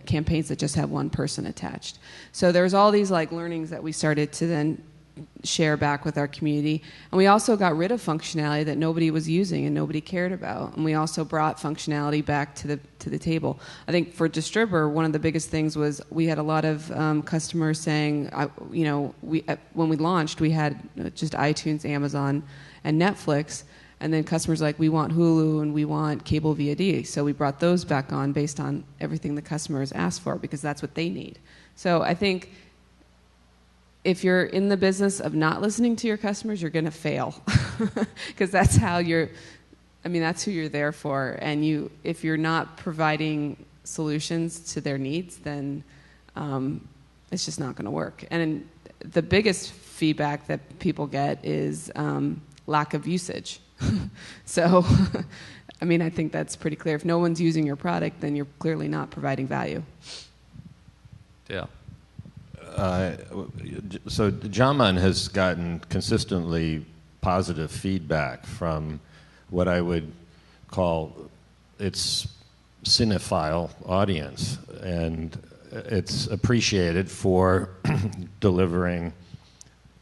campaigns that just have one person attached. So there's all these learnings that we started to then share back with our community. And we also got rid of functionality that nobody was using and nobody cared about. And we also brought functionality back to the table. I think for Distributor, one of the biggest things was we had a lot of customers saying, when we launched, we had just iTunes, Amazon, and Netflix. And then customers we want Hulu and we want cable VOD. So we brought those back on based on everything the customers asked for because that's what they need. So I think if you're in the business of not listening to your customers, you're going to fail because that's that's who you're there for. And if you're not providing solutions to their needs, then it's just not going to work. And the biggest feedback that people get is lack of usage. So I mean, I think that's pretty clear. If no one's using your product, then you're clearly not providing value. Yeah. So Jaman has gotten consistently positive feedback from what I would call its cinephile audience, and it's appreciated for delivering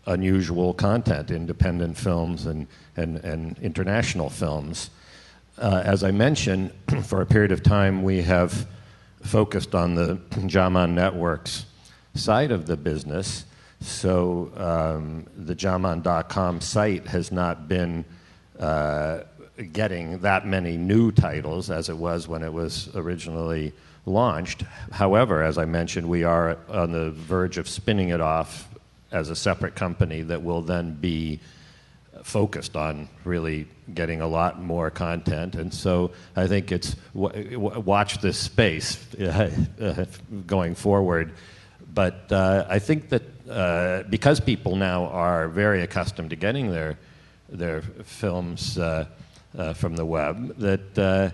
unusual content, independent films and international films. As I mentioned, for a period of time we have focused on the Jaman Network's side of the business. So the Jaman.com site has not been getting that many new titles as it was when it was originally launched. However, as I mentioned, we are on the verge of spinning it off as a separate company that will then be focused on really getting a lot more content. And so I think it's watch this space going forward. But I think that because people now are very accustomed to getting their films from the web, that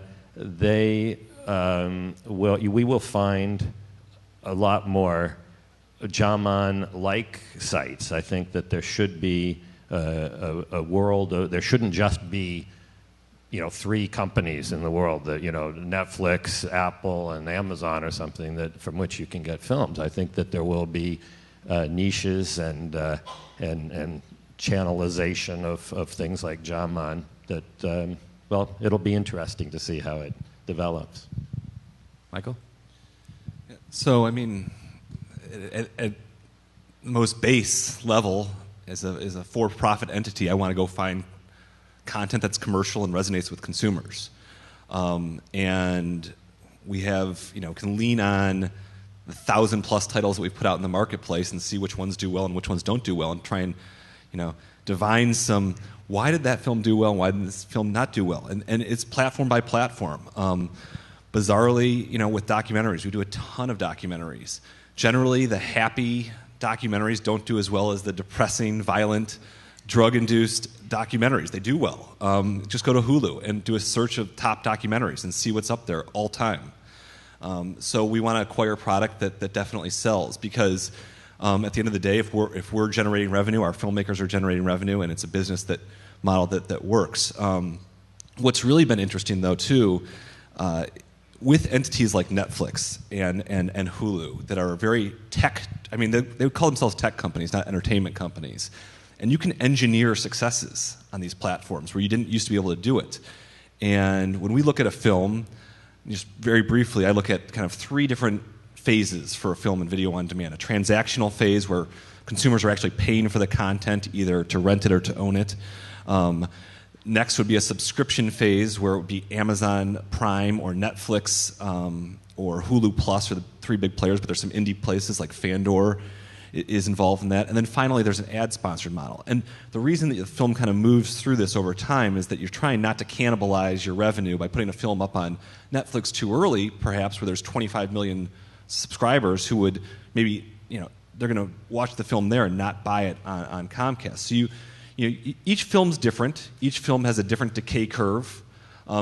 we will find a lot more Jaman-like sites. I think that there should be a world. There shouldn't just be, 3 companies in the world that, Netflix, Apple, and Amazon or something from which you can get films. I think that there will be niches and channelization of things like Jaman that, it'll be interesting to see how it develops. Michael? So, I mean, at most base level, as a for-profit entity, I want to go find content that's commercial and resonates with consumers. And we have, can lean on the 1,000+ titles that we've put out in the marketplace and see which ones do well and which ones don't do well, and try and, divine some, why did that film do well and why did this film not do well? And it's platform by platform. Bizarrely, with documentaries, we do a ton of documentaries. Generally, the happy documentaries don't do as well as the depressing, violent, drug-induced documentaries. They do well. Just go to Hulu and do a search of top documentaries and see what's up there all time. So we want to acquire a product that definitely sells, because at the end of the day, if we're generating revenue, our filmmakers are generating revenue, and it's a business model that works. What's really been interesting, though, too, with entities like Netflix and Hulu that are very tech, I mean, they would call themselves tech companies, not entertainment companies. And you can engineer successes on these platforms where you didn't used to be able to do it. And when we look at a film, just very briefly, I look at kind of 3 different phases for a film and video on demand. A transactional phase where consumers are actually paying for the content, either to rent it or to own it. Next would be a subscription phase where it would be Amazon Prime or Netflix or Hulu Plus are the 3 big players, but there's some indie places like Fandor is involved in that. And then finally, there's an ad-sponsored model. And the reason that the film kind of moves through this over time is that you're trying not to cannibalize your revenue by putting a film up on Netflix too early, perhaps, where there's 25 million subscribers who would maybe, they're going to watch the film there and not buy it on Comcast. So each film's different. Each film has a different decay curve,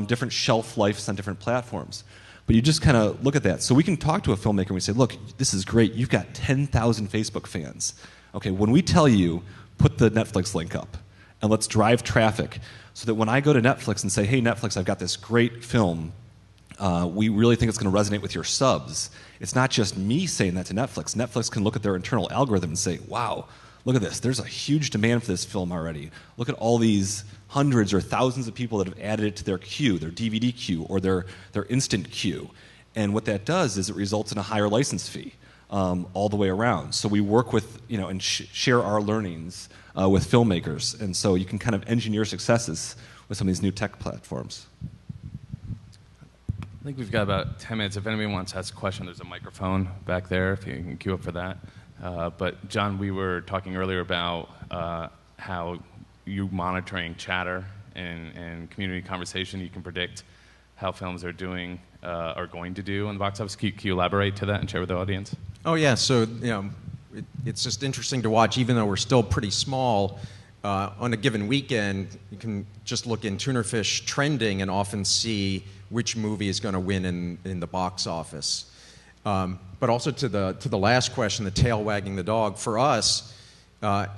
different shelf lives on different platforms. But you just kind of look at that. So we can talk to a filmmaker and we say, look, this is great. You've got 10,000 Facebook fans. Okay, when we tell you, put the Netflix link up and let's drive traffic so that when I go to Netflix and say, hey, Netflix, I've got this great film, we really think it's going to resonate with your subs. It's not just me saying that to Netflix. Netflix can look at their internal algorithm and say, wow, look at this. There's a huge demand for this film already. Look at all these hundreds or thousands of people that have added it to their queue, their DVD queue, or their instant queue. And what that does is it results in a higher license fee all the way around. So we work with, and share our learnings with filmmakers. And so you can kind of engineer successes with some of these new tech platforms. I think we've got about 10 minutes. If anybody wants to ask a question, there's a microphone back there if you can queue up for that. But John, we were talking earlier about how you monitoring chatter and community conversation, you can predict how films are doing are going to do on the box office. Can you elaborate to that and share with the audience? Oh yeah, so it's just interesting to watch. Even though we're still pretty small, on a given weekend, you can just look in Tunerfish trending and often see which movie is going to win in the box office. But also to the last question, the tail wagging the dog, for us,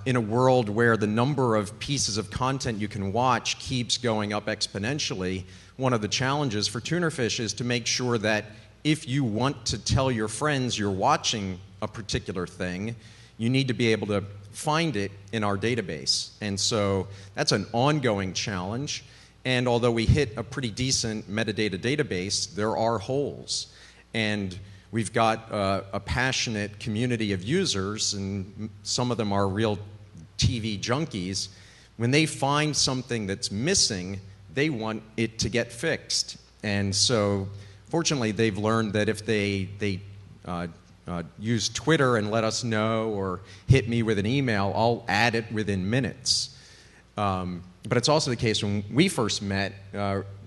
in a world where the number of pieces of content you can watch keeps going up exponentially, one of the challenges for Tunerfish is to make sure that if you want to tell your friends you're watching a particular thing, you need to be able to find it in our database. And so that's an ongoing challenge. And although we hit a pretty decent metadata database, there are holes. And we've got a passionate community of users, and some of them are real TV junkies. When they find something that's missing, they want it to get fixed. And so, fortunately, they've learned that if they use Twitter and let us know, or hit me with an email, I'll add it within minutes. But it's also the case when we first met,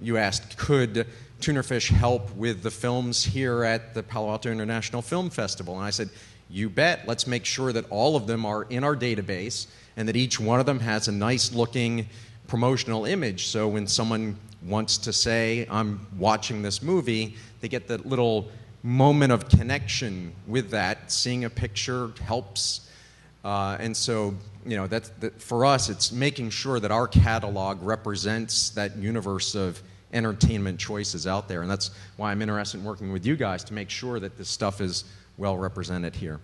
you asked, could Tunerfish help with the films here at the Palo Alto International Film Festival? And I said, you bet. Let's make sure that all of them are in our database and that each one of them has a nice looking promotional image. So when someone wants to say, I'm watching this movie, they get that little moment of connection with that. Seeing a picture helps. And so, for us, it's making sure that our catalog represents that universe of entertainment choices out there. And that's why I'm interested in working with you guys to make sure that this stuff is well represented here.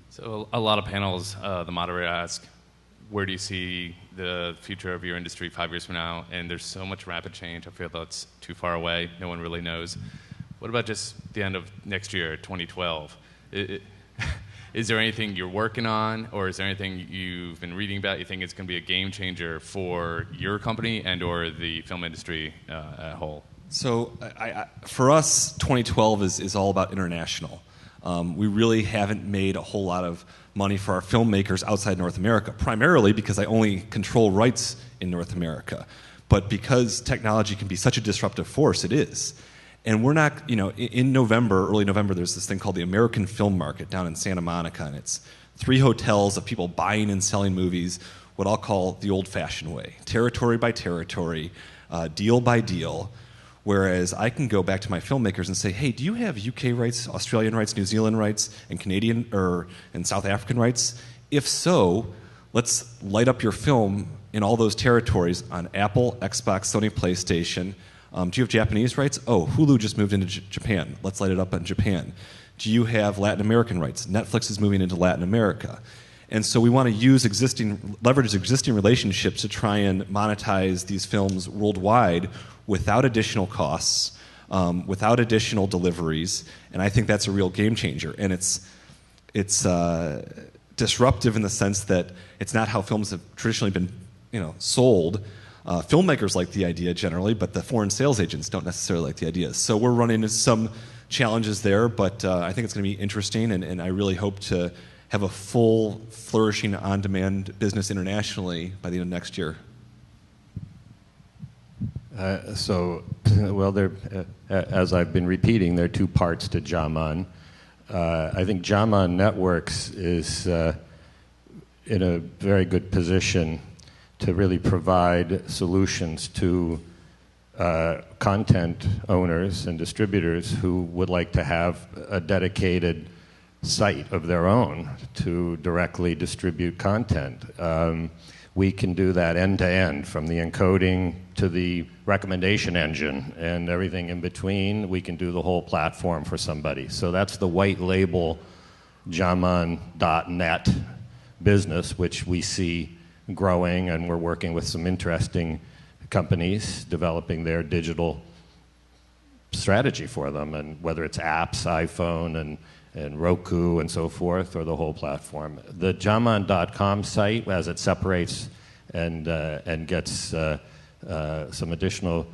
So a lot of panels, the moderator asks, where do you see the future of your industry 5 years from now? And there's so much rapid change. I feel that's too far away. No one really knows. What about just the end of next year, 2012? Is there anything you're working on, or is there anything you've been reading about you think it's going to be a game changer for your company and or the film industry as a whole? So for us, 2012 is all about international. We really haven't made a whole lot of money for our filmmakers outside North America, primarily because I only control rights in North America. But because technology can be such a disruptive force, it is. And we're not, in November, early November, there's this thing called the American Film Market down in Santa Monica, and it's 3 hotels of people buying and selling movies, what I'll call the old-fashioned way, territory by territory, deal by deal, whereas I can go back to my filmmakers and say, hey, do you have UK rights, Australian rights, New Zealand rights, and Canadian and South African rights? If so, let's light up your film in all those territories on Apple, Xbox, Sony PlayStation. Do you have Japanese rights? Oh, Hulu just moved into Japan. Let's light it up in Japan. Do you have Latin American rights? Netflix is moving into Latin America. And so we want to leverage existing relationships to try and monetize these films worldwide without additional costs, without additional deliveries. And I think that's a real game changer. And it's disruptive in the sense that it's not how films have traditionally been, sold. Filmmakers like the idea generally, but the foreign sales agents don't necessarily like the idea. So we're running into some challenges there, but I think it's going to be interesting, and I really hope to have a full, flourishing, on-demand business internationally by the end of next year. As I've been repeating, there are 2 parts to Jaman. I think Jaman Networks is in a very good position to really provide solutions to content owners and distributors who would like to have a dedicated site of their own to directly distribute content. We can do that end-to-end, from the encoding to the recommendation engine and everything in between. We can do the whole platform for somebody. So that's the white label Jaman.net business, which we see growing, and we're working with some interesting companies developing their digital strategy for them, and whether it's apps, iPhone, and Roku, and so forth, or the whole platform. The Jaman.com site, as it separates and gets some additional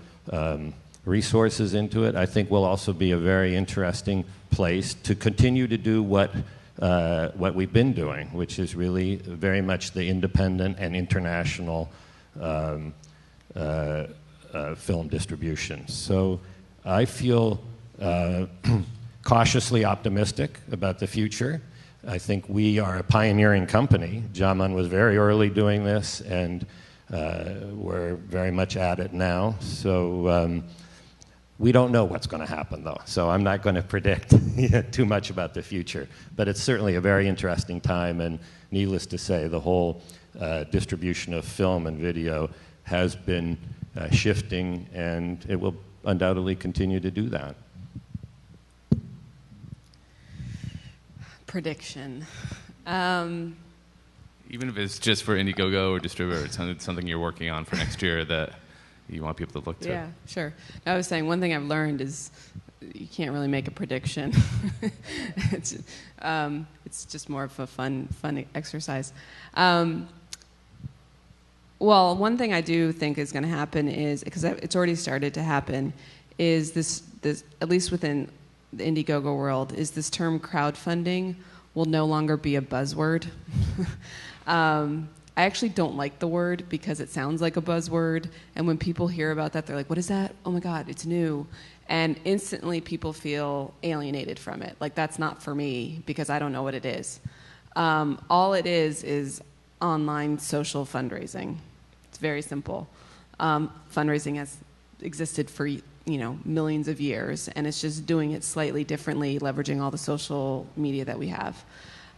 resources into it, I think will also be a very interesting place to continue to do what we've been doing, which is really very much the independent and international film distribution. So I feel cautiously optimistic about the future. I think we are a pioneering company. Jaman was very early doing this, and we're very much at it now. So we don't know what's going to happen, though. So I'm not going to predict too much about the future. But it's certainly a very interesting time, and needless to say, the whole distribution of film and video has been shifting, and it will undoubtedly continue to do that. Prediction. Even if it's just for Indiegogo or distributor, it's something you're working on for next year that you want people to look to. Yeah, sure. I was saying one thing I've learned is you can't really make a prediction. It's just more of a fun exercise. Well, one thing I do think is going to happen is, because it's already started to happen, is this at least within the Indiegogo world, is this term crowdfunding will no longer be a buzzword. I actually don't like the word because it sounds like a buzzword, and when people hear about that, they're like, what is that? Oh my God, it's new. And instantly people feel alienated from it. Like, that's not for me because I don't know what it is. All it is online social fundraising. It's very simple. Fundraising has existed for millions of years, and it's just doing it slightly differently, leveraging all the social media that we have.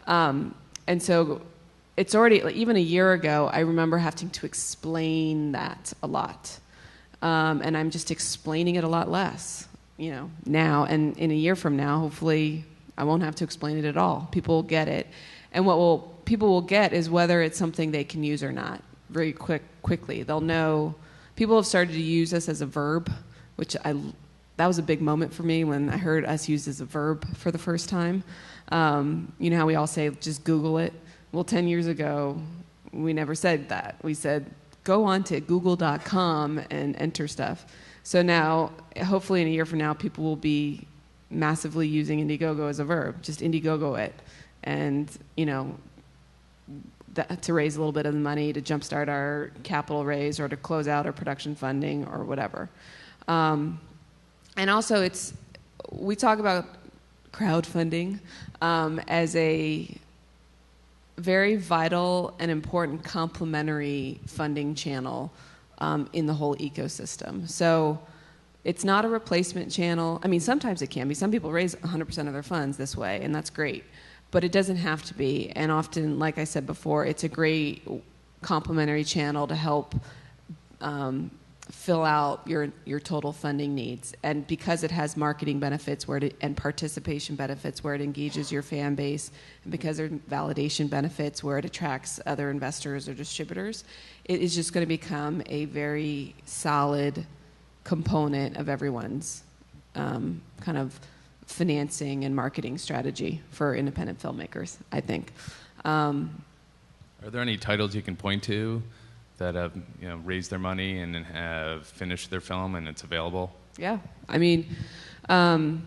And so it's already, even a year ago, I remember having to explain that a lot. And I'm just explaining it a lot less, now. And in a year from now, hopefully, I won't have to explain it at all. People will get it. And what people will get is whether it's something they can use or not very quickly. They'll know. People have started to use us as a verb, which that was a big moment for me when I heard us used as a verb for the first time. You know how we all say, just Google it? Well, 10 years ago, we never said that. We said, go on to google.com and enter stuff. So now, hopefully in a year from now, people will be massively using Indiegogo as a verb. Just Indiegogo it. And, to raise a little bit of the money to jumpstart our capital raise or to close out our production funding or whatever. And also, we talk about crowdfunding as a very vital and important complementary funding channel in the whole ecosystem. So it's not a replacement channel. I mean, sometimes it can be. Some people raise 100% of their funds this way, and that's great. But it doesn't have to be. And often, like I said before, it's a great complementary channel to help fill out your total funding needs. And because it has marketing benefits and participation benefits where it engages your fan base, and because there are validation benefits where it attracts other investors or distributors, it is just going to become a very solid component of everyone's kind of financing and marketing strategy for independent filmmakers, I think. Are there any titles you can point to that have raised their money and have finished their film and it's available? Yeah, I mean, and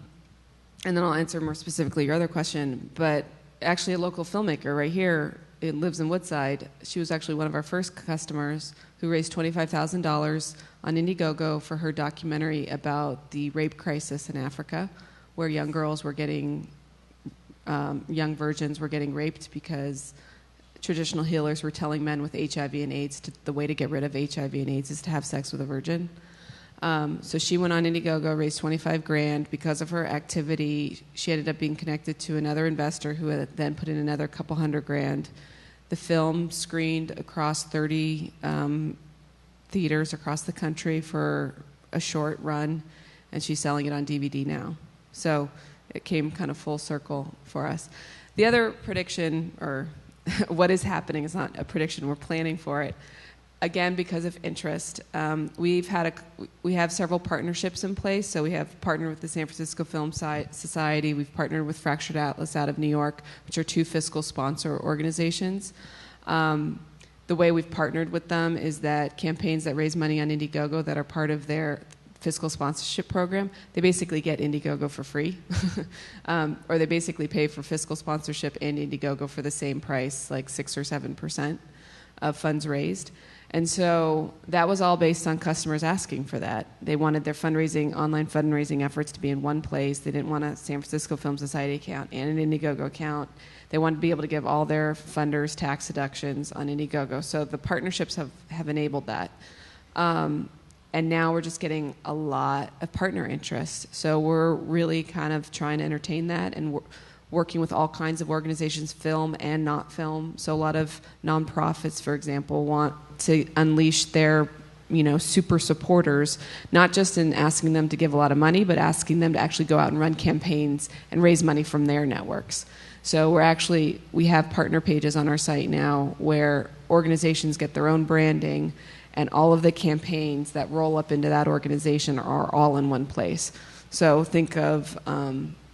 then I'll answer more specifically your other question, but actually a local filmmaker right here, it lives in Woodside. She was actually one of our first customers who raised $25,000 on Indiegogo for her documentary about the rape crisis in Africa, where young girls were getting, young virgins were getting raped because traditional healers were telling men with HIV and AIDS the way to get rid of HIV and AIDS is to have sex with a virgin. So she went on Indiegogo, raised $25,000. Because of her activity, she ended up being connected to another investor who had then put in another couple $100,000. The film screened across 30 theaters across the country for a short run, and she's selling it on DVD now. So it came kind of full circle for us. The other prediction, or what is happening, is not a prediction, we're planning for it. Again, because of interest, we have several partnerships in place. So we have partnered with the San Francisco Film Society. We've partnered with Fractured Atlas out of New York, which are two fiscal sponsor organizations. The way we've partnered with them is that campaigns that raise money on Indiegogo that are part of their fiscal sponsorship program, they basically get Indiegogo for free. Or they basically pay for fiscal sponsorship and Indiegogo for the same price, like 6 or 7% of funds raised. And so that was all based on customers asking for that. They wanted their online fundraising efforts to be in one place. They didn't want a San Francisco Film Society account and an Indiegogo account. They wanted to be able to give all their funders tax deductions on Indiegogo. So the partnerships have enabled that. And now we're just getting a lot of partner interest. So we're really kind of trying to entertain that, and we're working with all kinds of organizations, film and not film. So a lot of nonprofits, for example, want to unleash their super supporters, not just in asking them to give a lot of money, but asking them to actually go out and run campaigns and raise money from their networks. So we have partner pages on our site now where organizations get their own branding, and all of the campaigns that roll up into that organization are all in one place. So think of,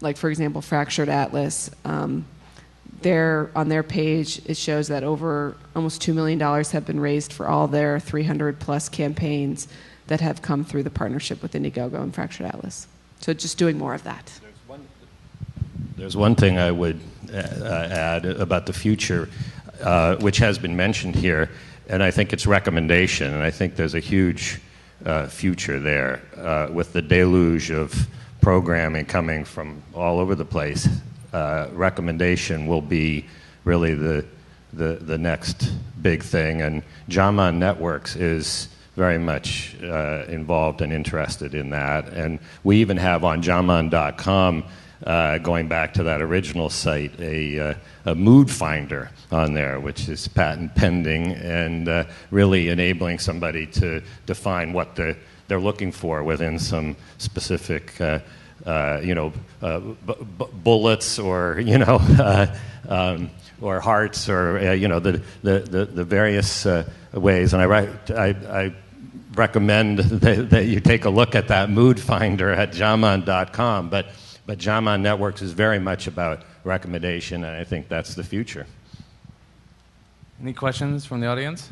like for example, Fractured Atlas. On their page, it shows that over almost $2 million have been raised for all their 300 plus campaigns that have come through the partnership with Indiegogo and Fractured Atlas. So just doing more of that. There's one thing I would add about the future, which has been mentioned here, and I think it's recommendation, and I think there's a huge future there with the deluge of programming coming from all over the place. Recommendation will be really the next big thing, and Jaman Networks is very much involved and interested in that. And we even have on Jaman.com, going back to that original site, a mood finder on there, which is patent pending, and really enabling somebody to define what they're looking for within some specific bullets, or or hearts, or the various ways. And I recommend that you take a look at that mood finder at Jaman.com. But Jaman Networks is very much about recommendation, and I think that's the future. Any questions from the audience?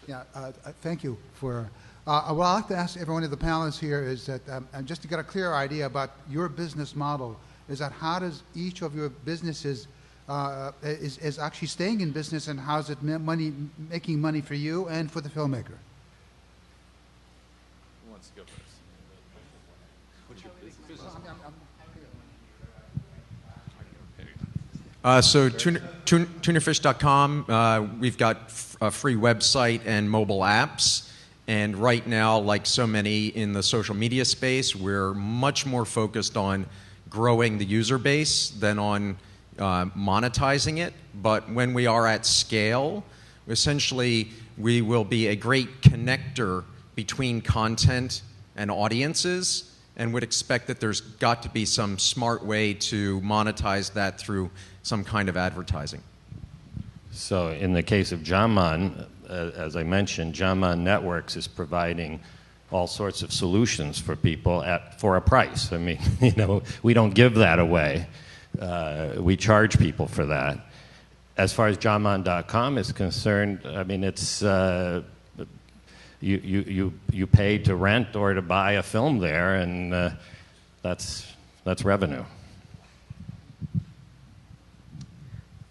Yeah, thank you for. What I'd like to ask everyone of the panelists here is that, just to get a clear idea about your business model, is that how does each of your businesses is actually staying in business, and how is it making money for you and for the filmmaker? Who wants to go first? What's your business? So tunerfish.com, we've got a free website and mobile apps. And right now, like so many in the social media space, we're much more focused on growing the user base than on monetizing it. But when we are at scale, essentially we will be a great connector between content and audiences, and would expect that there's got to be some smart way to monetize that through some kind of advertising. So in the case of Jaman, as I mentioned, Jaman Networks is providing all sorts of solutions for people for a price. I mean, we don't give that away. We charge people for that. As far as Jaman.com is concerned, I mean, it's you pay to rent or to buy a film there, and that's revenue.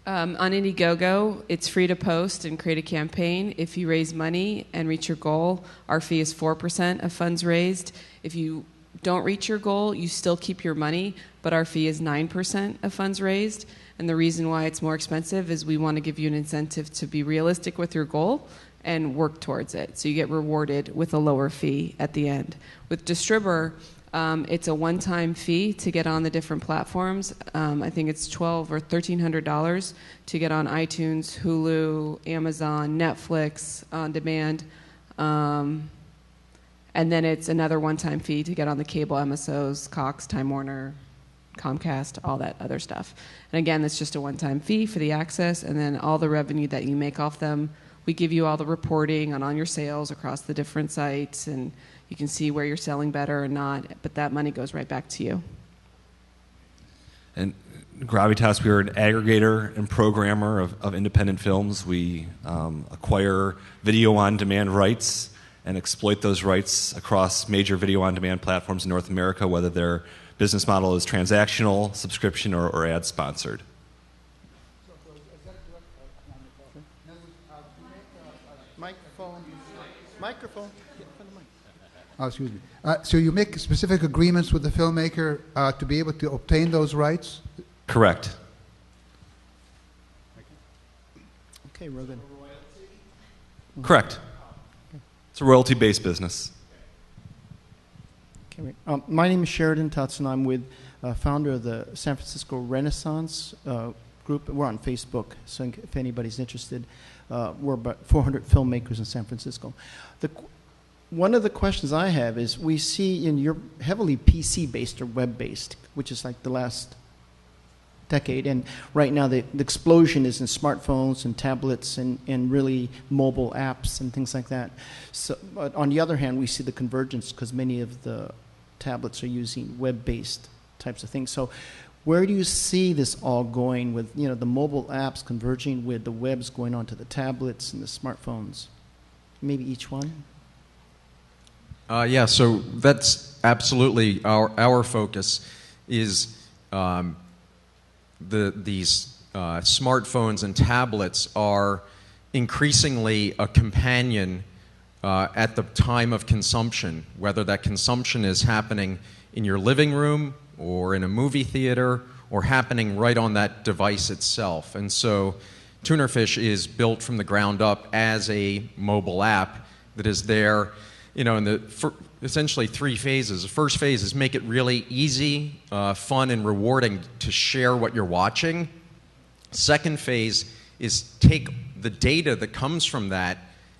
On Indiegogo, it's free to post and create a campaign. If you raise money and reach your goal, our fee is 4% of funds raised. If you don't reach your goal, you still keep your money, but our fee is 9% of funds raised. And the reason why it's more expensive is we want to give you an incentive to be realistic with your goal and work towards it. So you get rewarded with a lower fee at the end. With Distributor, it's a one-time fee to get on the different platforms. I think it's $1,200 or $1,300 to get on iTunes, Hulu, Amazon, Netflix, on demand. And then it's another one-time fee to get on the cable MSOs, Cox, Time Warner, Comcast, all that other stuff. And again, it's just a one-time fee for the access, and then all the revenue that you make off them, we give you all the reporting on your sales across the different sites, and you can see where you're selling better or not, but that money goes right back to you. And Gravitas, we are an aggregator and programmer of independent films. We acquire video-on-demand rights and exploit those rights across major video-on-demand platforms in North America, whether their business model is transactional, subscription, or ad-sponsored. Microphone. Oh, excuse me. So you make specific agreements with the filmmaker to be able to obtain those rights? Correct. Okay, Rogan. Correct. It's a royalty-based business. Okay, my name is Sheridan Tutson. I'm with founder of the San Francisco Renaissance group. We're on Facebook, so if anybody's interested. We're about 400 filmmakers in San Francisco. One of the questions I have is, we see you're heavily PC-based or web-based, which is like the last decade, and right now the explosion is in smartphones and tablets and really mobile apps and things like that. So, but on the other hand, we see the convergence because many of the tablets are using web-based types of things. So where do you see this all going with the mobile apps converging with the webs going onto the tablets and the smartphones? Maybe each one? Yeah, so that's absolutely our focus is these smartphones and tablets are increasingly a companion at the time of consumption, whether that consumption is happening in your living room or in a movie theater or happening right on that device itself. And so Tunerfish is built from the ground up as a mobile app that is there, in essentially 3 phases. The first phase is make it really easy, fun, and rewarding to share what you're watching. Second phase is take the data that comes from that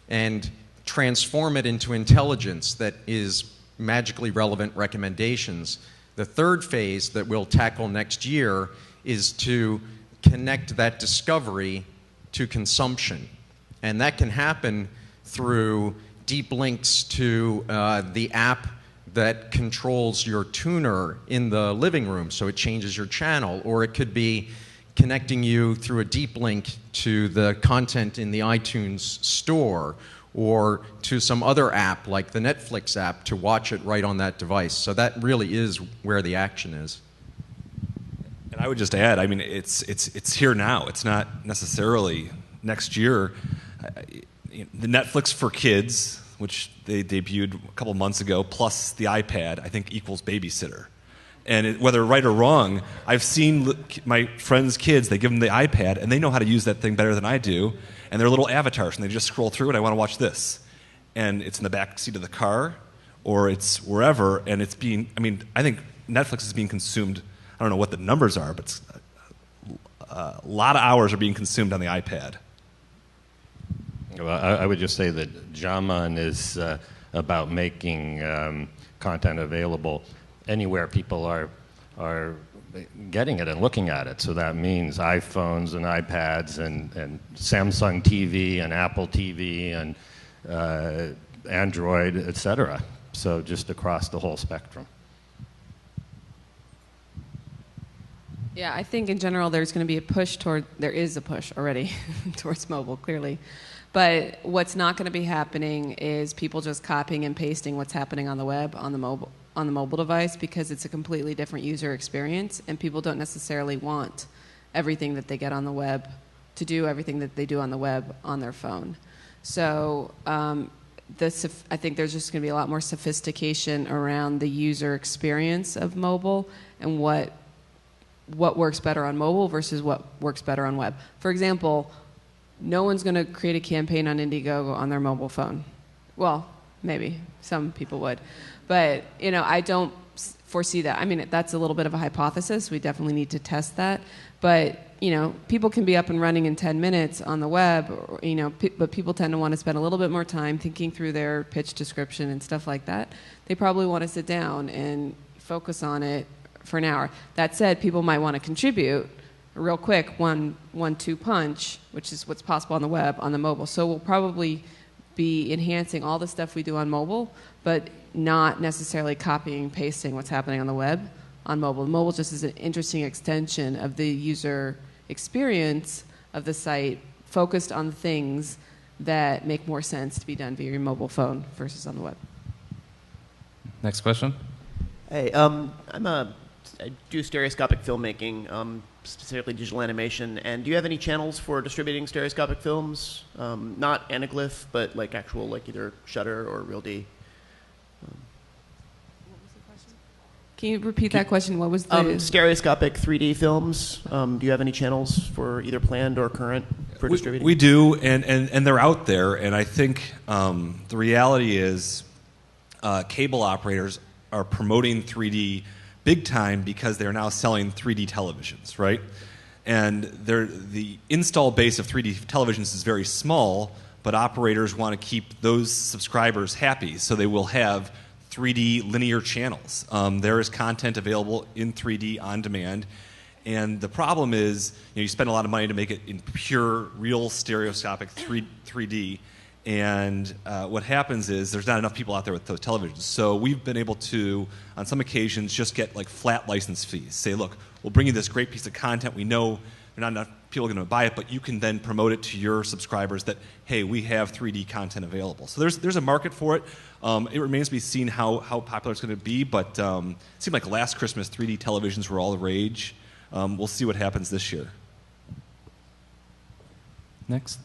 and transform it into intelligence that is magically relevant recommendations. The third phase that we'll tackle next year is to connect that discovery to consumption. And that can happen through deep links to the app that controls your tuner in the living room, so it changes your channel. Or it could be connecting you through a deep link to the content in the iTunes store, or to some other app like the Netflix app to watch it right on that device. So that really is where the action is. And I would just add, I mean, it's here now. It's not necessarily next year. The Netflix for Kids, which they debuted a couple months ago, plus the iPad, I think equals babysitter. And whether right or wrong, I've seen my friends' kids, they give them the iPad, and they know how to use that thing better than I do. And they're little avatars, and they just scroll through it. I want to watch this. And it's in the back seat of the car, or it's wherever, and it's being, I think Netflix is being consumed. I don't know what the numbers are, but a lot of hours are being consumed on the iPad. Well, I would just say that Jaman is about making content available anywhere people are getting it and looking at it. So that means iPhones and iPads and Samsung TV and Apple TV and Android, etc. So just across the whole spectrum. Yeah, I think in general there is a push already towards mobile, clearly. But what's not going to be happening is people just copying and pasting what's happening on the web, on the mobile device, because it's a completely different user experience, and people don't necessarily want everything that they get on the web to do everything that they do on the web on their phone. So I think there's just going to be a lot more sophistication around the user experience of mobile and what works better on mobile versus what works better on web. For example, no one's going to create a campaign on Indiegogo on their mobile phone. Well, maybe. Some people would. But, I don't foresee that. That's a little bit of a hypothesis. We definitely need to test that. But, people can be up and running in 10 minutes on the web, but people tend to want to spend a little bit more time thinking through their pitch description and stuff like that. They probably want to sit down and focus on it for an hour. That said, people might want to contribute real quick, one-two punch, which is what's possible on the web, on the mobile. So we'll probably be enhancing all the stuff we do on mobile, but not necessarily copying and pasting what's happening on the web on mobile. Mobile just is an interesting extension of the user experience of the site, focused on things that make more sense to be done via your mobile phone versus on the web. Next question. Hey, I do stereoscopic filmmaking, specifically digital animation. And do you have any channels for distributing stereoscopic films? Not Anaglyph, but like actual, like either Shutter or Real D. Can you repeat that question? What was the stereoscopic 3D films? Do you have any channels for either planned or current for distributing? We do, and they're out there. And I think the reality is cable operators are promoting 3D big time because they're now selling 3D televisions, right? And the install base of 3D televisions is very small, but operators want to keep those subscribers happy, so they will have 3D linear channels. There is content available in 3D on demand, and the problem is you spend a lot of money to make it in pure, real stereoscopic 3D, and what happens is there's not enough people out there with those televisions. So we've been able to, on some occasions, just get like flat license fees. Say, look, we'll bring you this great piece of content. We know there are not enough people going to buy it, but you can then promote it to your subscribers that, hey, we have 3D content available. So there's a market for it. It remains to be seen how popular it's going to be, but it seemed like last Christmas 3D televisions were all the rage. We'll see what happens this year. Next.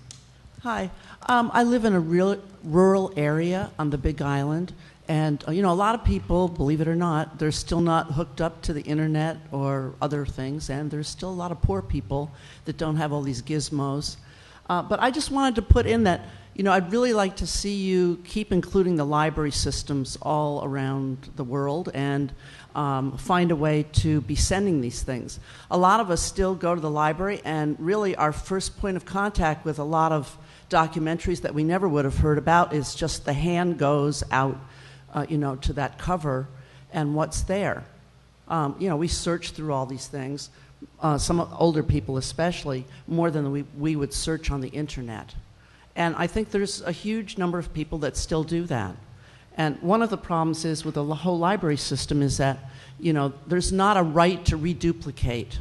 Hi. I live in a real rural area on the Big Island, and a lot of people, believe it or not, they're still not hooked up to the internet or other things, and there's still a lot of poor people that don't have all these gizmos. But I just wanted to put in that, I'd really like to see you keep including the library systems all around the world and find a way to be sending these things. A lot of us still go to the library, and really our first point of contact with a lot of documentaries that we never would have heard about is just the hand goes out, to that cover and what's there. We search through all these things, some older people especially, more than we would search on the internet. And I think there's a huge number of people that still do that. And one of the problems is with the whole library system is that, there's not a right to reduplicate.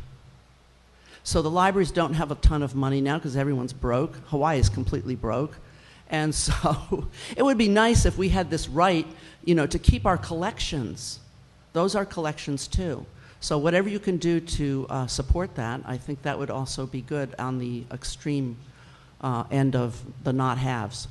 So the libraries don't have a ton of money now because everyone's broke. Hawaii is completely broke. And so it would be nice if we had this right, to keep our collections. Those are collections too. So whatever you can do to support that, I think that would also be good on the extreme end of the not-haves.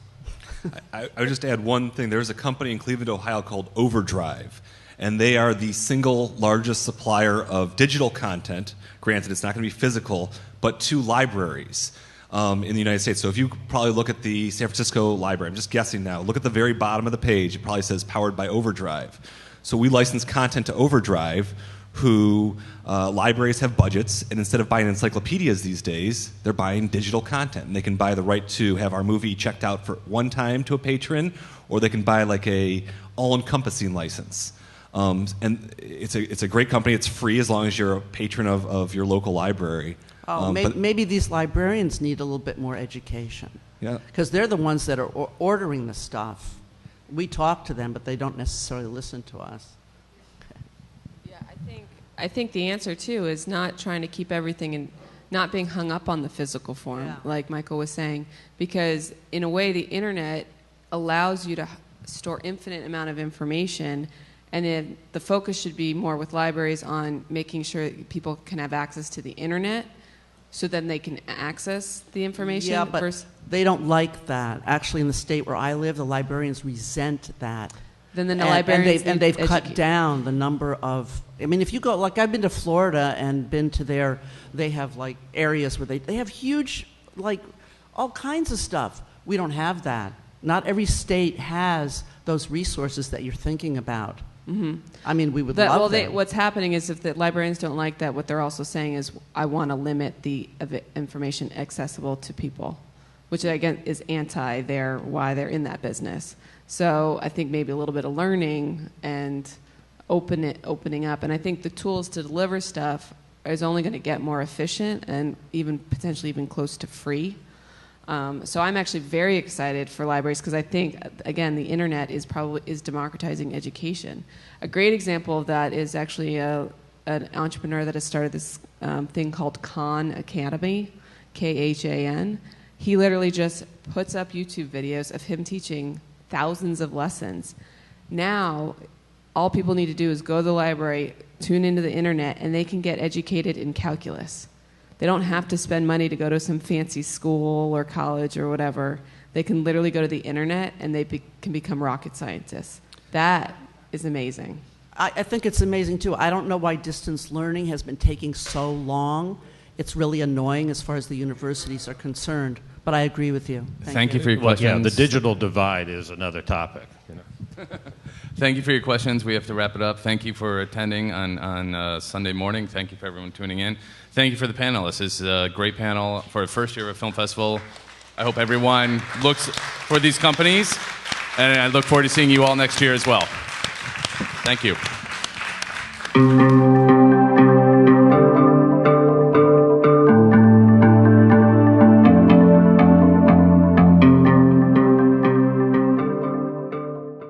I would just add one thing. There's a company in Cleveland, Ohio called Overdrive, and they are the single largest supplier of digital content. Granted, it's not going to be physical, but to libraries in the United States. So if you probably look at the San Francisco library, I'm just guessing now, look at the very bottom of the page, it probably says powered by Overdrive. So we license content to Overdrive, who libraries have budgets, and instead of buying encyclopedias these days, they're buying digital content. And they can buy the right to have our movie checked out for one time to a patron, or they can buy like a all-encompassing license. And it's a great company. It's free as long as you're a patron of your local library. Maybe these librarians need a little bit more education. Yeah. Because they're the ones that are ordering the stuff. We talk to them, but they don't necessarily listen to us. Yeah, I think the answer too is not trying to keep everything in, not being hung up on the physical form, like Michael was saying, because in a way the internet allows you to store infinite amount of information, and then the focus should be more with libraries on making sure people can have access to the internet, so then they can access the information. Yeah, but they don't like that. Actually, in the state where I live, the librarians resent that. Then the librarians and they've cut down the number of. I mean, if you go, like I've been to Florida and been to they have like areas where they have huge, like all kinds of stuff. We don't have that. Not every state has those resources that you're thinking about. Mm-hmm. I mean, we would love that. What's happening is if the librarians don't like that, what they're also saying is, I want to limit the information accessible to people, which again is why they're in that business. So I think maybe a little bit of learning and opening up. And I think the tools to deliver stuff is only going to get more efficient and even potentially even close to free. So I'm actually very excited for libraries because I think, again, the internet is democratizing education. A great example of that is actually a an entrepreneur that has started this thing called Khan Academy, Khan. He literally just puts up YouTube videos of him teaching thousands of lessons. Now, all people need to do is go to the library, tune into the internet, and they can get educated in calculus. They don't have to spend money to go to some fancy school or college or whatever. They can literally go to the internet and they can become rocket scientists. That is amazing. I think it's amazing too. I don't know why distance learning has been taking so long. It's really annoying as far as the universities are concerned. But I agree with you. Thank you for your Well, questions. yeah, the digital divide is another topic. You know. Thank you for your questions. We have to wrap it up. Thank you for attending on Sunday morning. Thank you for everyone tuning in. Thank you for the panelists. This is a great panel for the first year of Film Festival. I hope everyone looks for these companies, and I look forward to seeing you all next year as well. Thank you.